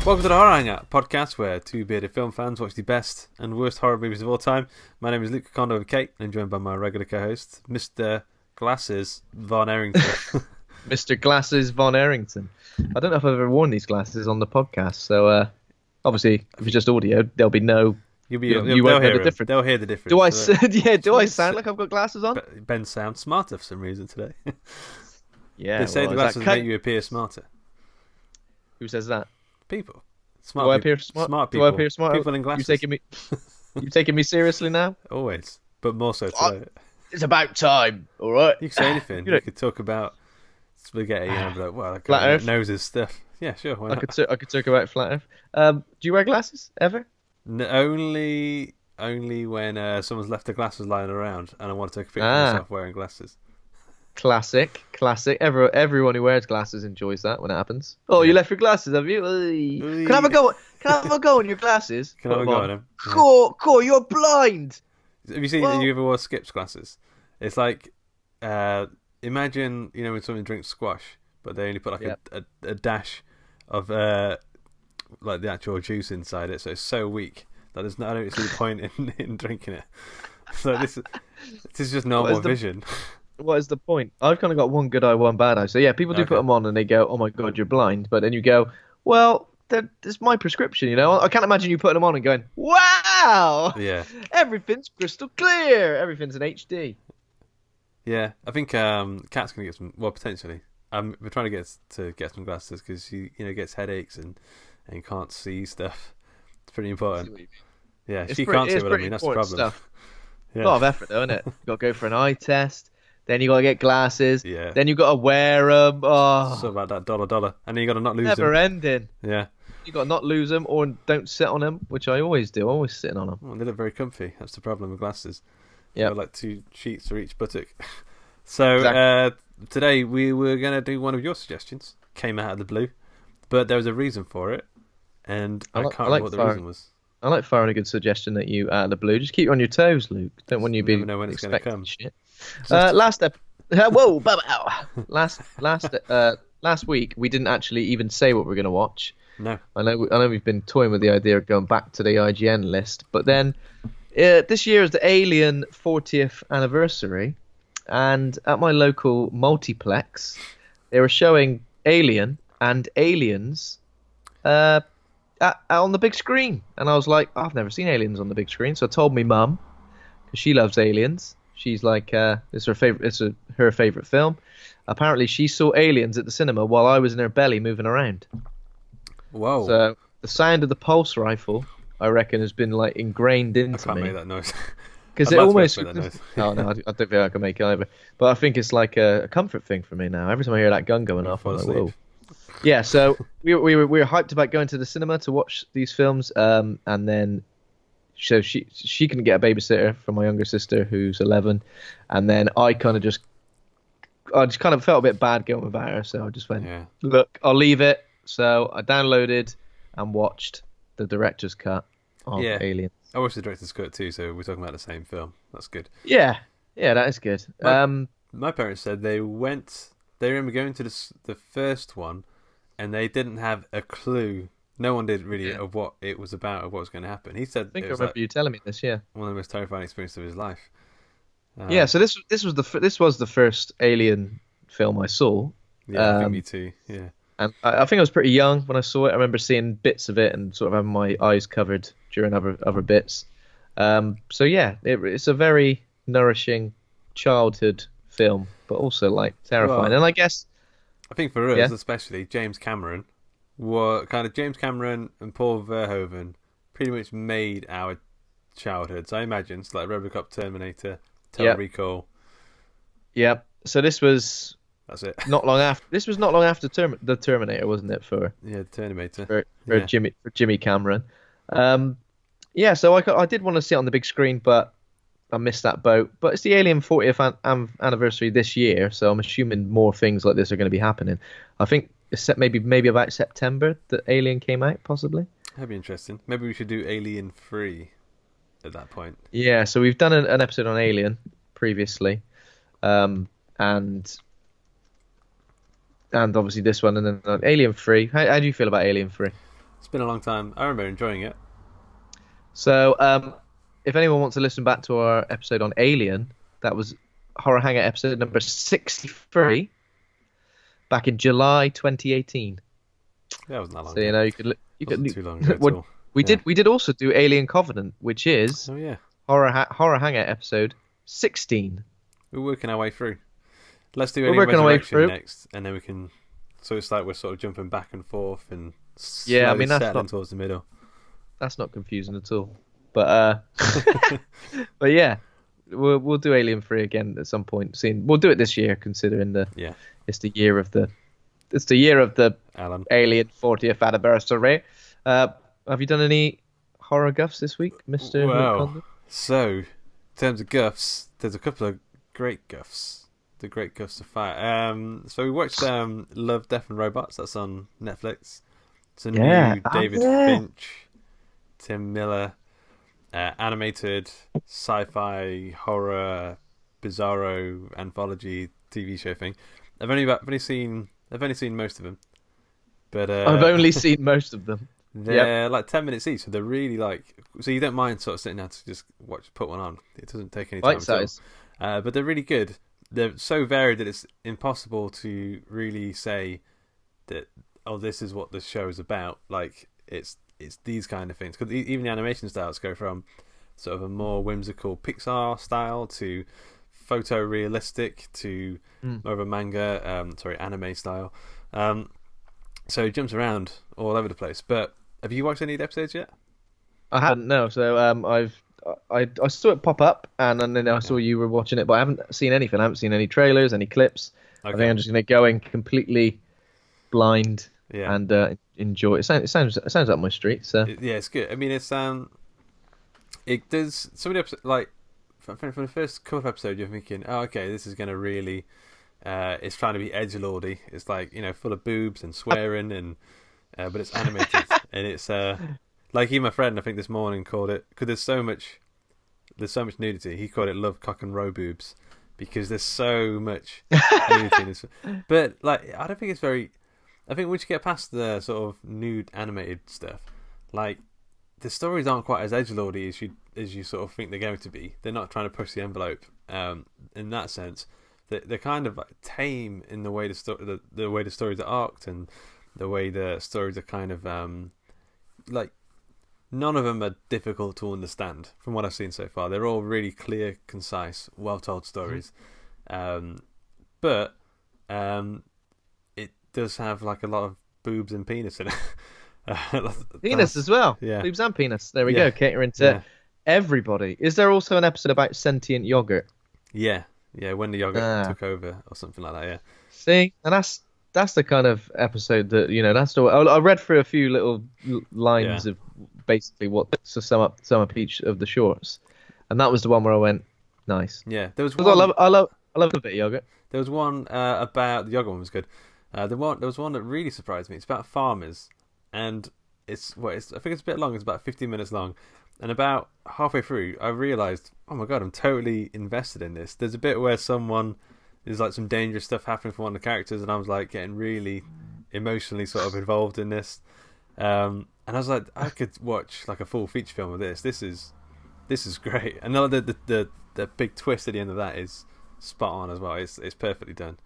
Welcome to the Horror Hangout podcast, where two bearded film fans watch the best and worst horror movies of all time. My name is Luke Condo with Kate, and I'm joined by my regular co-host, Mr. Glasses Von Errington. Mr. Glasses Von Errington. I don't know if I've ever worn these glasses on the podcast, so obviously, if it's just audio, there'll be no... you won't know the difference. They'll hear the difference. Do I sound like I've got glasses on? Ben sounds smarter for some reason today. Yeah, they say the glasses make you appear smarter. Who says that? People. Do I appear smart? Smart people. Do I appear smart? People in glasses. You taking me seriously now? Always, but more so today. It's about time, all right? You can say anything. You could talk about spaghetti and be like, well, that guy knows his stuff. Yeah, sure. Why not? I could talk about flat Earth. Do you wear glasses ever? No, only when someone's left their glasses lying around and I want to take a picture of myself wearing glasses. Classic. Everyone who wears glasses enjoys that when it happens. Oh, you left your glasses, have you? Can I have a go? Can I have a go on your glasses? Can I have a go on them? Cool, you're blind. Have you seen? Have you ever wore Skip's glasses? It's like, imagine when someone drinks squash, but they only put like a dash of like the actual juice inside it, so it's so weak that I don't see the point in drinking it. So this is just normal vision. What is the point? I've kind of got one good eye, one bad eye. So yeah, people do put them on and they go, "Oh my god, you're blind," but then you go, "Well, it's my prescription," I can't imagine you putting them on and going, "Wow, yeah, everything's crystal clear, everything's in HD." Yeah, I think Kat's gonna get some. Well, potentially. We're trying to get some glasses because she gets headaches and can't see stuff. It's pretty important. Yeah, she can't see what I mean. That's the problem. Yeah. A lot of effort though, isn't it? You got to go for an eye test. Then you got to get glasses. Yeah. Then you got to wear them. Oh. So about that dollar. And then you got to not lose them. Never ending. Yeah. You got to not lose them or don't sit on them, which I always do. I'm always sitting on them. Well, they look very comfy. That's the problem with glasses. Yeah. Like 2 sheets for each buttock. So today we were going to do one of your suggestions. Came out of the blue. But there was a reason for it. And I can't remember what the reason was. I like firing a good suggestion at you out of the blue. Just keep you on your toes, Luke. Don't want you to be know when it's going to come. Shit. Last week we didn't actually even say what we're going to watch. No. I know we've been toying with the idea of going back to the IGN list, but then this year is the Alien 40th anniversary, and at my local multiplex they were showing Alien and Aliens on the big screen, and I was like, I've never seen Aliens on the big screen, so I told me mum, because she loves Aliens. She's like, it's her favorite film. Apparently, she saw Aliens at the cinema while I was in her belly moving around. Whoa! So the sound of the pulse rifle, I reckon, has been like ingrained into me. I can't make that noise. Because it almost. Oh no, I don't think I can make it either. But I think it's like a comfort thing for me now. Every time I hear that gun going off, I'm like, whoa. Yeah, so we were hyped about going to the cinema to watch these films, and then so she couldn't get a babysitter for my younger sister who's 11, and then I just kind of felt a bit bad going without her, so I just went, look, I'll leave it. So I downloaded and watched the director's cut of Aliens. I watched the director's cut too, so we're talking about the same film. That's good. Yeah, that is good. My parents said they remember going to the first one, and they didn't have a clue. No one did really of what it was about or what was going to happen. He said, I think I remember you telling me this. Yeah, one of the most terrifying experiences of his life. So this was the first Alien film I saw. Yeah, I think me too. Yeah, and I think I was pretty young when I saw it. I remember seeing bits of it and sort of having my eyes covered during other bits. So yeah, it's a very nourishing childhood film, but also like terrifying. Well, and I guess I think for us especially, James Cameron and Paul Verhoeven pretty much made our childhoods. I imagine it's like RoboCop, Terminator, Total Recall. Yeah. So that's it. Not long after. This was not long after the Terminator, wasn't it? The Terminator for Jimmy Cameron. So I did want to see it on the big screen, but I missed that boat. But it's the Alien 40th anniversary this year, so I'm assuming more things like this are going to be happening. I think it's maybe about September that Alien came out, possibly. That'd be interesting. Maybe we should do Alien 3 at that point. Yeah, so we've done an episode on Alien previously, and obviously this one, and then Alien 3. How do you feel about Alien 3? It's been a long time. I remember enjoying it. So, if anyone wants to listen back to our episode on Alien, that was Horror Hangout episode number 63, back in July 2018. That wasn't that long. So ago. you could too long ago at all. We did also do Alien Covenant, which is Horror Hangout episode 16. We're working our way through. Let's do Alien Resurrection next, and then we can. So it's like we're sort of jumping back and forth and slowly settling towards the middle. That's not confusing at all. But but yeah, we'll do Alien 3 again at some point soon. We'll do it this year, considering it's the year of the Alien 40th anniversary. Have you done any horror guffs this week, Mr. Well, so in terms of guffs, there's a couple of great guffs. The great guffs of fire. So we watched Love, Death and Robots. That's on Netflix. It's a new David Finch, Tim Miller, animated sci-fi horror bizarro anthology TV show thing. I've only seen most of them, but I've only seen most of them. They're like 10 minutes each, so they're really so you don't mind sort of sitting down to just put one on. It doesn't take any time. Bite size. But they're really good. They're so varied that it's impossible to really say that this is what the show is about. Like it's these kind of things, because even the animation styles go from sort of a more whimsical Pixar style to photorealistic to more of a manga, anime style. So it jumps around all over the place. But have you watched any of the episodes yet? I hadn't, no. So I saw it pop up, and then I saw you were watching it, but I haven't seen anything. I haven't seen any trailers, any clips. Okay. I think I'm just going to go in completely blind and enjoy it. It sounds up my street. So it's good. I mean, it does. Some of the episodes, like from the first couple of episodes, you're thinking, oh, okay, this is going to really. It's trying to be edgelordy. It's like, full of boobs and swearing, and but it's animated, and it's like even my friend, I think this morning, called it, because there's so much nudity. He called it Love, Cock and Row Boobs, because there's so much nudity in this. But like, I don't think it's very. I think once you get past the sort of nude animated stuff, like the stories aren't quite as edgelordy as you sort of think they're going to be. They're not trying to push the envelope in that sense. They're kind of like tame in the way the way the stories are arced, and the way the stories are kind of like none of them are difficult to understand from what I've seen so far. They're all really clear, concise, well told stories. But it does have like a lot of boobs and penis in it. Penis as well. Yeah. Boobs and penis. There we go. Catering to everybody. Is there also an episode about sentient yogurt? Yeah. Yeah, when the yogurt took over or something like that, yeah. See, and that's the kind of episode that, that's the. I read through a few little lines of basically what to sum up each of the shorts, and that was the one where I went, nice. Yeah, there was one. I love a bit of yogurt. There was one about the yogurt one was good. There was one that really surprised me. It's about farmers, and I think it's a bit long. It's about 15 minutes long. And about halfway through, I realised, oh my god, I'm totally invested in this. There's a bit where there's like some dangerous stuff happening for one of the characters, and I was like getting really emotionally sort of involved in this. And I was like, I could watch like a full feature film of this. This is great. And the big twist at the end of that is spot on as well. It's perfectly done.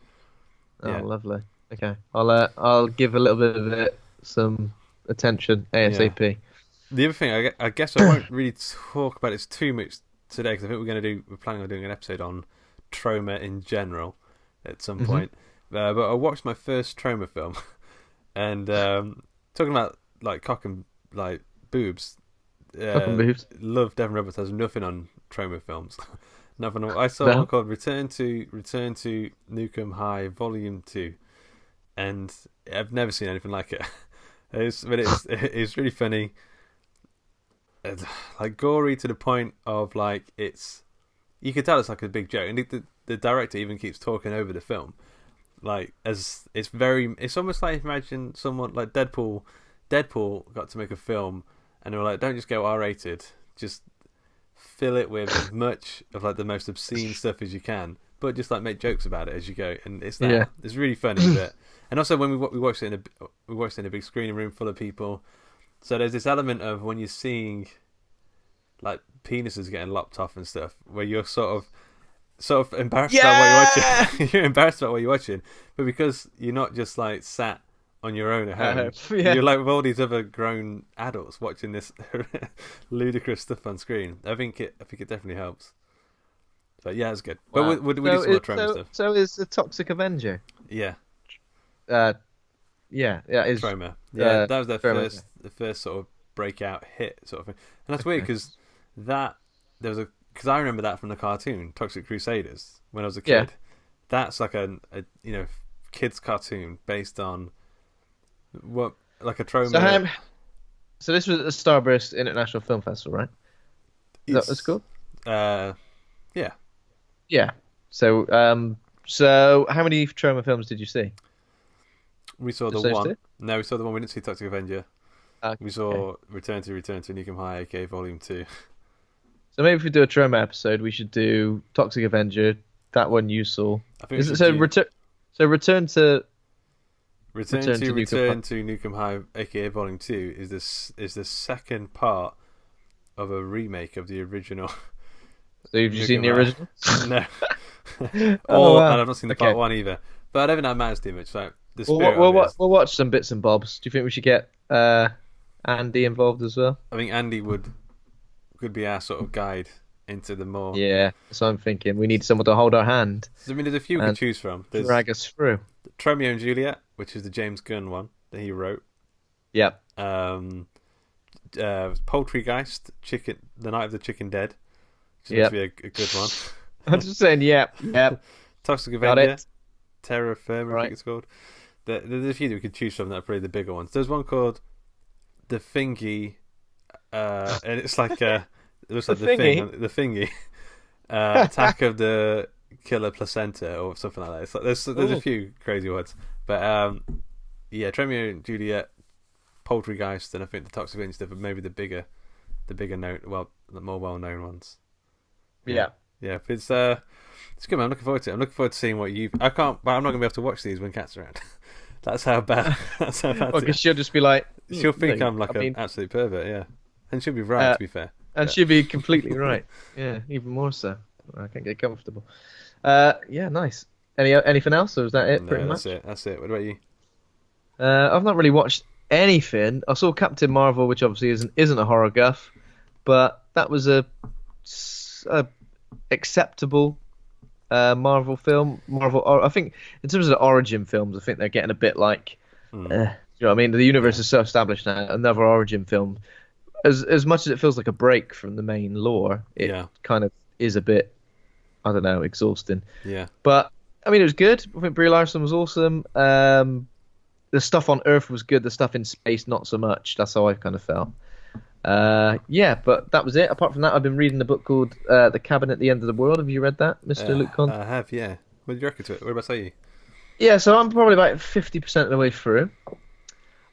Oh, lovely. Okay, I'll give a little bit of it some attention ASAP. Yeah. The other thing, I guess I won't really talk about it too much today, because I think we're planning on doing an episode on trauma in general at some point. But I watched my first trauma film, and talking about like cock and like boobs. Cock and boobs. Love, Death and Robots has nothing on trauma films. Nothing. I saw one called Return to Nukem High Volume 2, and I've never seen anything like it. It's really funny. Like gory to the point of like you can tell it's like a big joke, and the director even keeps talking over the film, like as it's almost like, imagine someone like Deadpool got to make a film, and they were like, don't just go R-rated, just fill it with as much of like the most obscene stuff as you can, but just like make jokes about it as you go, and it's really funny. But and also when we watched it in a big screening room full of people. So there's this element of when you're seeing like penises getting lopped off and stuff, where you're sort of embarrassed about what you're watching. You're embarrassed about what you're watching, but because you're not just like sat on your own at home, you're like with all these other grown adults watching this ludicrous stuff on screen. I think it definitely helps. But yeah, it's good. Wow. But we do some more Troma stuff. So is the Toxic Avenger? Yeah. Is Troma. Yeah, that was their first sort of breakout hit sort of thing, and that's weird because because I remember that from the cartoon Toxic Crusaders when I was a kid. Yeah. That's like a kids cartoon based on what like a Troma. So this was at the Starburst International Film Festival, right? Is that what's called? Yeah. Yeah. So how many Troma films did you see? We saw the one. No, we saw the one. We didn't see Toxic Avenger. Okay. We saw Return to Nukem High, aka Volume 2. So maybe if we do a Troma episode, we should do Toxic Avenger. That one you saw. I think Return to Nukem High, aka Volume 2, is the second part of a remake of the original. So have you seen the original? No. And I've not seen the part one either. But I don't think that matters too much. Like the spirit we'll watch some bits and bobs. Do you think we should get Andy involved as well? I think Andy could be our sort of guide into the more. Yeah, that's what I'm thinking. We need someone to hold our hand. I mean, there's a few we can choose from. There's drag us through. Romeo and Juliet, which is the James Gunn one that he wrote. Yep. Poultrygeist, The Night of the Chicken Dead, which must be a good one. I'm just saying, yep. Toxic Avenger, Terra Firma, I think it's called. There's a few that we could choose from that are probably the bigger ones. There's one called The Thingy, and it's like it looks like the Thingy, Attack of the Killer Placenta or something like that. It's like, there's a few crazy words, but Romeo and Juliet, Poultrygeist, and I think the Toxic Avenger stuff are maybe the bigger known, the more well known ones. Yeah, but it's good, man. I'm looking forward to it. I'm looking forward to seeing what but I'm not gonna be able to watch these when Kat's around. That's how bad. Because she'll just be like, she'll think I'm like an absolute pervert, yeah, and she'll be right, to be fair. And she'll be completely right. Yeah, even more so. I can't get comfortable. Nice. Anything else, or is that it? Pretty much. That's it. What about you? I've not really watched anything. I saw Captain Marvel, which obviously isn't a horror guff, but that was a acceptable Marvel film. I think in terms of the origin films, I think they're getting a bit like, you know what I mean? The universe is so established now. Another origin film, as much as it feels like a break from the main lore, it kind of is a bit, I don't know, exhausting. Yeah. But I mean, it was good. I think Brie Larson was awesome. The stuff on Earth was good. The stuff in space, not so much. That's how I kind of felt. But that was it. Apart from that, I've been reading a book called The Cabin at the End of the World. Have you read that, Mr. Luke Conn? I have, yeah. What did you reckon to it? What about you? Yeah, so I'm probably about 50% of the way through.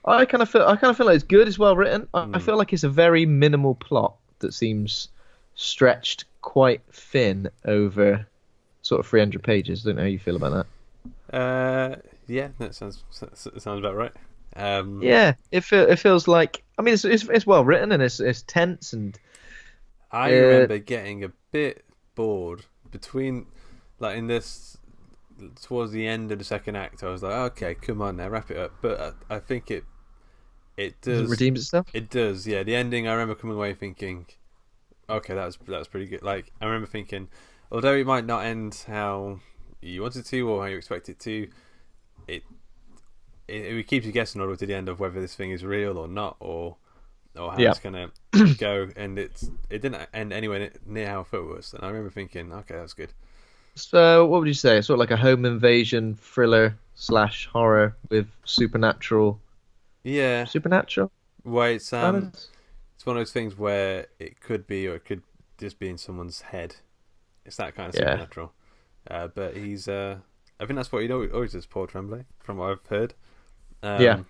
I kind of feel like it's good. It's well written. I feel like it's a very minimal plot that seems stretched quite thin over sort of 300 pages. I don't know how you feel about that. Yeah, that sounds about right. It feels like, I mean, it's well written and it's tense, and I remember getting a bit bored between, like, in this towards the end of the second act. I was like, okay, come on now, wrap it up. But I think it does. It redeems itself. It does, yeah. The ending, I remember coming away thinking, okay, that was pretty good. Like, I remember thinking, although it might not end how you wanted to or how you expect it to, it keeps you guessing all the way to the end of whether this thing is real or not, or how it's gonna go. And it didn't end anywhere near how I thought it was. And I remember thinking, okay, that's good. So, what would you say? Sort of like a home invasion thriller / horror with supernatural. Yeah. Supernatural. Well, it's one of those things where it could be, or it could just be in someone's head. It's that kind of supernatural. But he's I think that's what he always does, Paul Tremblay, from what I've heard. It's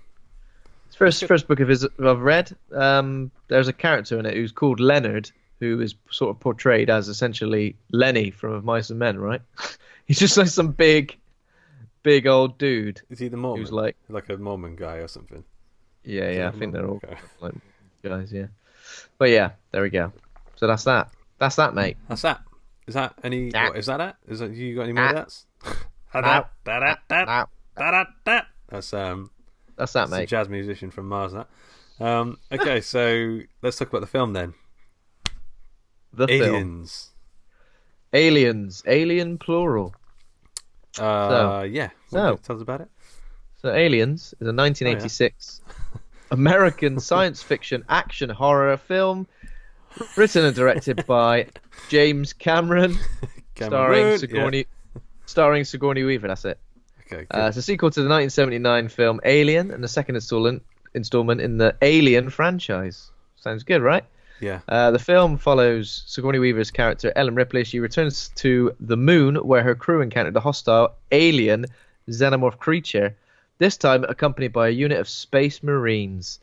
first book of his I've read. There's a character in it who's called Leonard, who is sort of portrayed as essentially Lenny from Of Mice and Men, right? He's just like some big old dude. Is he the Mormon? Who's like a Mormon guy or something? Yeah. I think they're all like guys. Yeah. But yeah, there we go. So that's that. That's that, mate. That's that. Is that any? What, is that it? Is that you got any more of that? No. That's that, mate. a jazz musician from Mars. That. Okay, so let's talk about the film then. Aliens. Alien plural. Yeah. Tell us about it. So Aliens is a 1986 American science fiction action horror film written and directed by James Cameron, starring Sigourney Weaver. That's it. Okay. Good. It's a sequel to the 1979 film Alien and the second installment in the Alien franchise. Sounds good, right? Yeah. The film follows Sigourney Weaver's character Ellen Ripley. She returns to the moon where her crew encountered a hostile alien xenomorph creature, this time accompanied by a unit of space marines.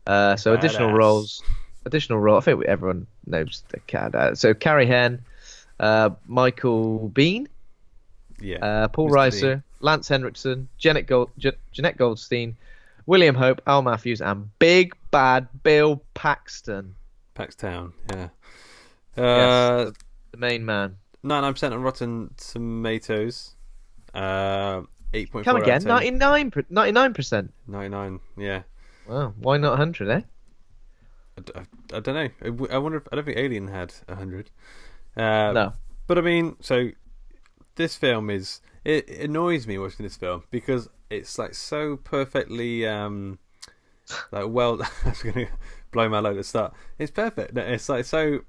Additional role. I think everyone knows the cat. So Carrie Henn, Michael Biehn, Paul Reiser, Lance Henriksen, Jenette Goldstein, William Hope, Al Matthews, and Big Bad Bill Paxton. Paxtown, yeah. Yes, the main man. 99% on Rotten Tomatoes. 8.4. Come again, 99%. 99, yeah. Wow, why not 100, eh? I don't know. I wonder if I don't think Alien had 100. No. But I mean, so this film it annoys me watching this film because it's like so perfectly I was gonna blow my load at the start. It's perfect. It's like so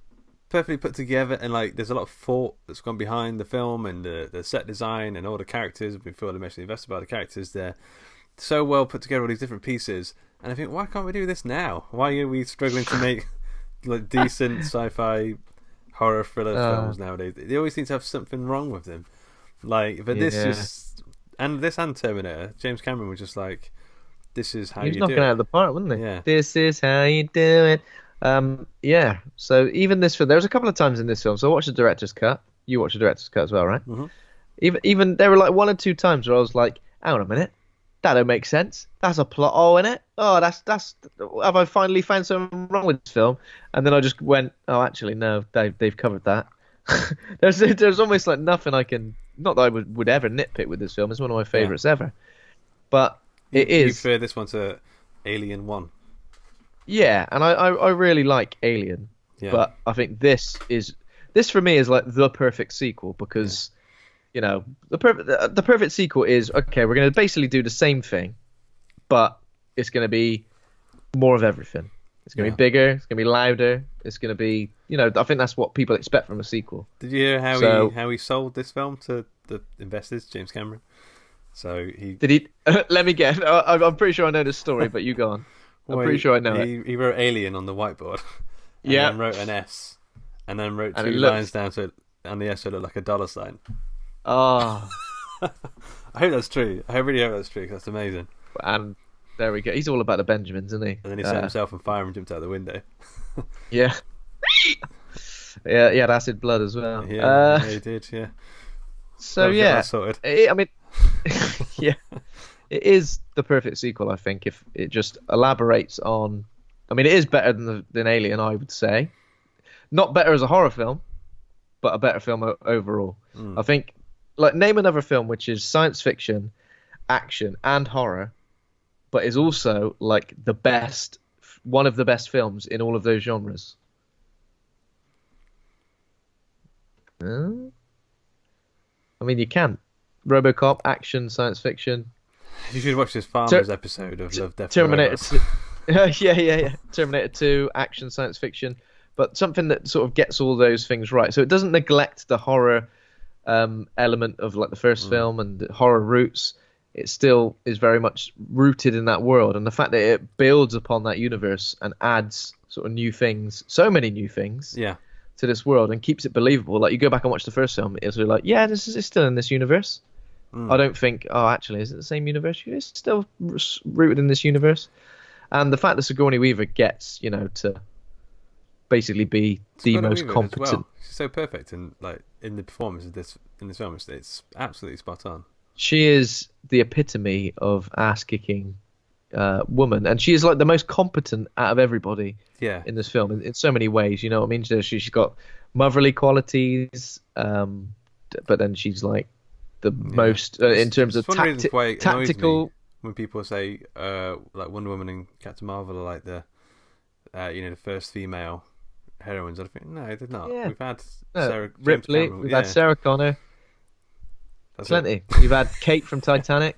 perfectly put together, and like there's a lot of thought that's gone behind the film and the set design and all the characters. We feel emotionally invested by the characters. They're so well put together, all these different pieces. And I think, why can't we do this now? Why are we struggling to make like decent sci-fi horror thriller films nowadays? They always seem to have something wrong with them. Like, but this and Terminator, James Cameron was just like, this is how you do it. He was knocking out of the park, wasn't he? Yeah. This is how you do it. Yeah. So even this film, there was a couple of times in this film. So I watched the director's cut. You watched the director's cut as well, right? Mm-hmm. Even there were like one or two times where I was like, hang on a minute. That don't make sense. That's a plot hole in it. Oh, that's. Have I finally found something wrong with this film? And then I just went, oh, actually, no, they've covered that. there's almost like nothing I can. Not that I would ever nitpick with this film. It's one of my favorites ever. But it is. You prefer this one to Alien 1? Yeah, and I really like Alien. Yeah. But I think this for me is like the perfect sequel because. Yeah. You know, the perfect sequel is, okay, we're going to basically do the same thing, but it's going to be more of everything. It's going to be bigger, it's going to be louder, it's going to be, you know, I think that's what people expect from a sequel. Did you hear how he sold this film to the investors, James Cameron? So he... Did he... Let me guess. I'm pretty sure I know this story, but you go on. I'm pretty sure I know it. He wrote Alien on the whiteboard, and then wrote an S, and then wrote two lines down to it, and the S so it looked like a dollar sign. Oh, I hope that's true. I really hope that's true because that's amazing. And there we go. He's all about the Benjamins, isn't he? And then he set himself on fire and jumped out the window. Yeah. Yeah, he had acid blood as well. Yeah, he did. Yeah. So yeah, I mean, yeah, it is the perfect sequel. I think if it just elaborates on, I mean, it is better than Alien, I would say. Not better as a horror film, but a better film overall. I think. Like, name another film which is science fiction, action, and horror, but is also like one of the best films in all of those genres. I mean, you can. RoboCop, action, science fiction. You should watch this Farmers episode of Love, Death, Terminator. Yeah. Terminator 2, action, science fiction, but something that sort of gets all those things right. So it doesn't neglect the horror element of like the first film and the horror roots. It still is very much rooted in that world, and the fact that it builds upon that universe and adds sort of new things, so many new things, to this world, and keeps it believable. Like, you go back and watch the first film, it's like, yeah, this is still in this universe. I don't think, oh, actually, is it the same universe? It's still rooted in this universe. And the fact that Sigourney Weaver gets, you know, to basically be the most competent. Well. She's so perfect in the performance of this in this film. It's absolutely spot on. She is the epitome of ass kicking woman, and she is like the most competent out of everybody. Yeah. In this film, in so many ways, you know what I mean. She's got motherly qualities, but then she's like the most in terms of tactical. When people say like Wonder Woman and Captain Marvel are like the the first female heroines, I think no, they're not. Yeah. We've had Sarah Ripley, we've had Sarah Connor. That's plenty. You've had Kate from Titanic.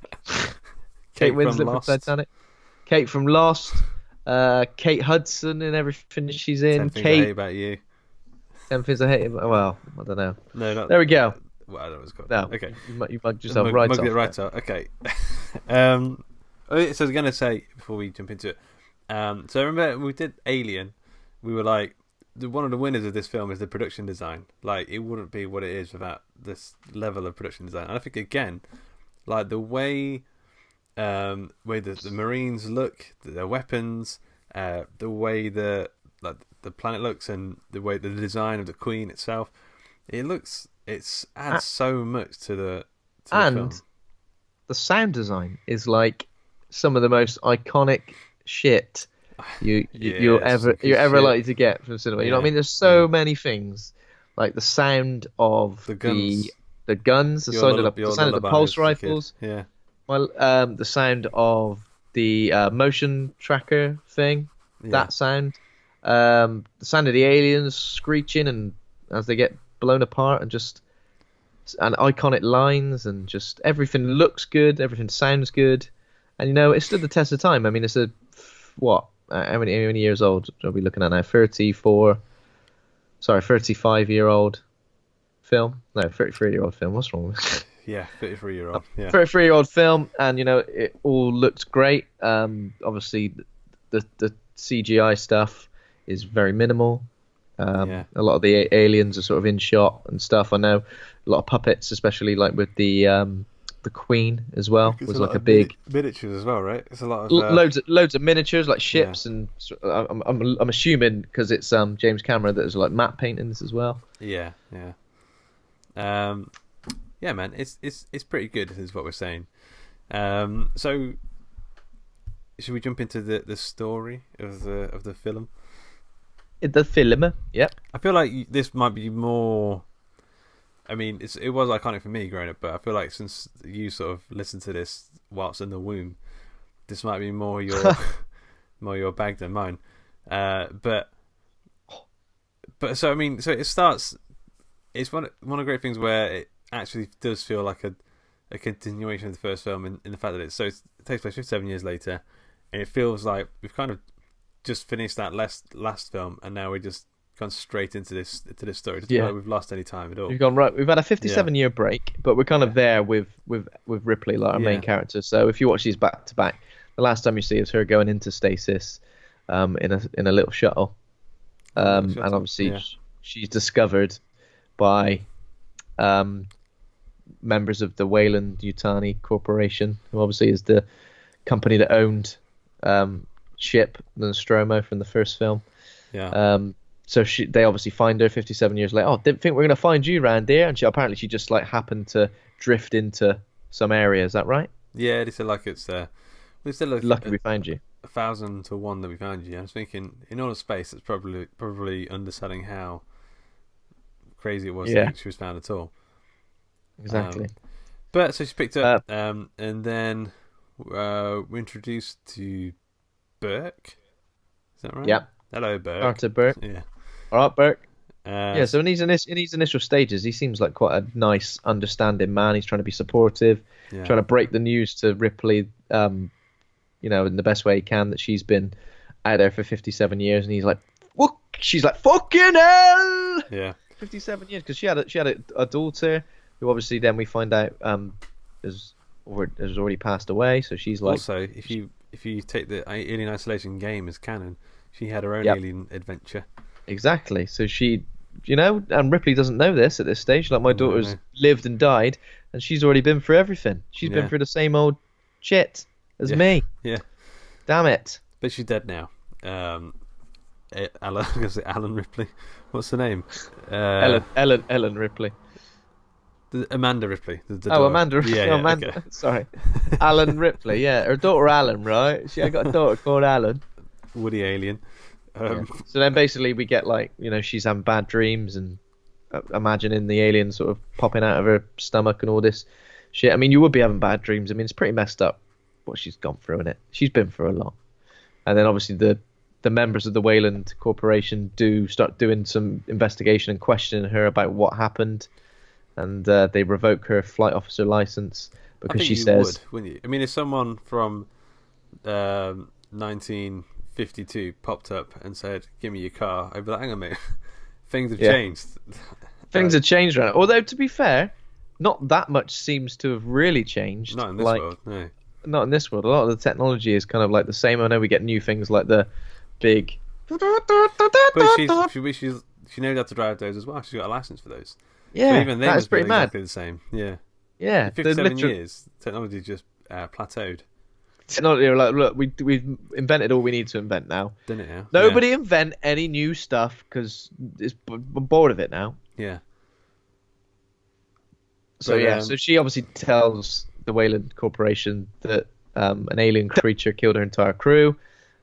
Kate Winslet from Titanic. Kate from Lost. Kate Hudson in everything she's in. 10 Things I Hate About You. 10 Things I Hate About. Well, I don't know. No, not there we go. Well, I don't know what it's called. No, okay. You mugged yourself right off. Mugged it right off. Okay. So I was going to say before we jump into it. So I remember when we did Alien, we were like, one of the winners of this film is the production design. Like, it wouldn't be what it is without this level of production design. And I think again, like the way the Marines look, their weapons, the way the planet looks, and the way the design of the Queen itself, it adds so much to the film. The sound design is like some of the most iconic shit you're ever likely to get from cinema. You know what I mean? There's so many things, like the sound of the guns, the sound of the pulse rifles. Yeah. Well, the sound of the motion tracker thing, that sound, the sound of the aliens screeching and as they get blown apart, and iconic lines, and just everything looks good, everything sounds good, and it stood the test of time. I mean, it's how many years old are we looking at now? 35-year-old film. No, 33-year-old film. What's wrong with it? Yeah, 33-year-old. Yeah. 33-year-old film, and it all looked great. Obviously, the CGI stuff is very minimal. A lot of the aliens are sort of in shot and stuff. I know a lot of puppets, especially like with the Queen as well, was like a big miniatures as well, right? It's a lot of loads of miniatures, like ships, and I'm assuming because it's James Cameron that there's like matte paintings as well. Yeah. Yeah, man, it's pretty good, is what we're saying. So should we jump into the story of the film? The film, yep. I feel like this might be more. I mean, it was iconic for me growing up, but I feel like since you sort of listened to this whilst in the womb, this might be more your bag than mine. But so I mean, so it starts. It's one of the great things where it actually does feel like a continuation of the first film in the fact that it takes place 57 years later, and it feels like we've kind of just finished that last film, and now we're just gone straight into this story. Just feel like we've lost any time at all. We've gone right. We've had a 57-year break, but we're kind of there with Ripley, like our main character. So if you watch these back to back, the last time you see is her going into stasis, in a little shuttle, and obviously she's discovered by members of the Weyland-Yutani Corporation, who obviously is the company that owned Ship, the Nostromo from the first film. Yeah. So they obviously find her 57 years later. Oh, didn't think we were going to find you around here. And apparently she just like happened to drift into some area. Is that right? Yeah, they said like it's lucky we found you. 1,000 to 1 that we found you. I was thinking in all of space, it's probably underselling how crazy it was that she was found at all. Exactly. But so she picked up, and then we're introduced to Burke. Is that right? Yeah. Hello, Burke. Arthur Burke. Yeah. All right, Burke. So in his initial stages, he seems like quite a nice, understanding man. He's trying to be supportive, trying to break the news to Ripley, in the best way he can, that she's been out there for 57 years, and he's like, "What?" She's like, "Fucking hell!" Yeah. 57 years, because she had a daughter who obviously then we find out has already passed away. So she's like. Also, if you take the Alien Isolation game as canon, she had her own alien adventure. Exactly. So she, and Ripley doesn't know this at this stage. Like, my daughter's lived and died, and she's already been through everything. She's been through the same old shit as me. Yeah. Damn it. But she's dead now. I'm going to say Ellen Ripley. What's her name? Ellen Ripley. Amanda Ripley. The Oh, daughter. Amanda. Yeah, Amanda. Okay. Sorry, Ellen Ripley. Yeah, her daughter Alan, right? She had got a daughter called Alan. Woody Alien. Yeah. So then basically we get like, she's having bad dreams and imagining the alien sort of popping out of her stomach and all this shit. I mean, you would be having bad dreams. I mean, it's pretty messed up what she's gone through in it. She's been through a lot. And then obviously the members of the Wayland Corporation do start doing some investigation and questioning her about what happened. And they revoke her flight officer license because she says... would, wouldn't you? I mean, if someone from 1952 popped up and said, "Give me your car," I'd be like, "Hang on, mate, things have changed." Things have changed, right? Although, to be fair, not that much seems to have really changed. Not in this world, no. Not in this world. A lot of the technology is kind of like the same. I know we get new things like the big... But she knows how to drive those as well. She's got a license for those. Yeah, so even they that's pretty mad. Exactly the same. Yeah. Yeah. In 57 years, technology just plateaued. Technology, like, look, we've invented all we need to invent now. Didn't it? Yeah. Nobody invent any new stuff because we're bored of it now. Yeah. So so she obviously tells the Wayland Corporation that an alien creature killed her entire crew,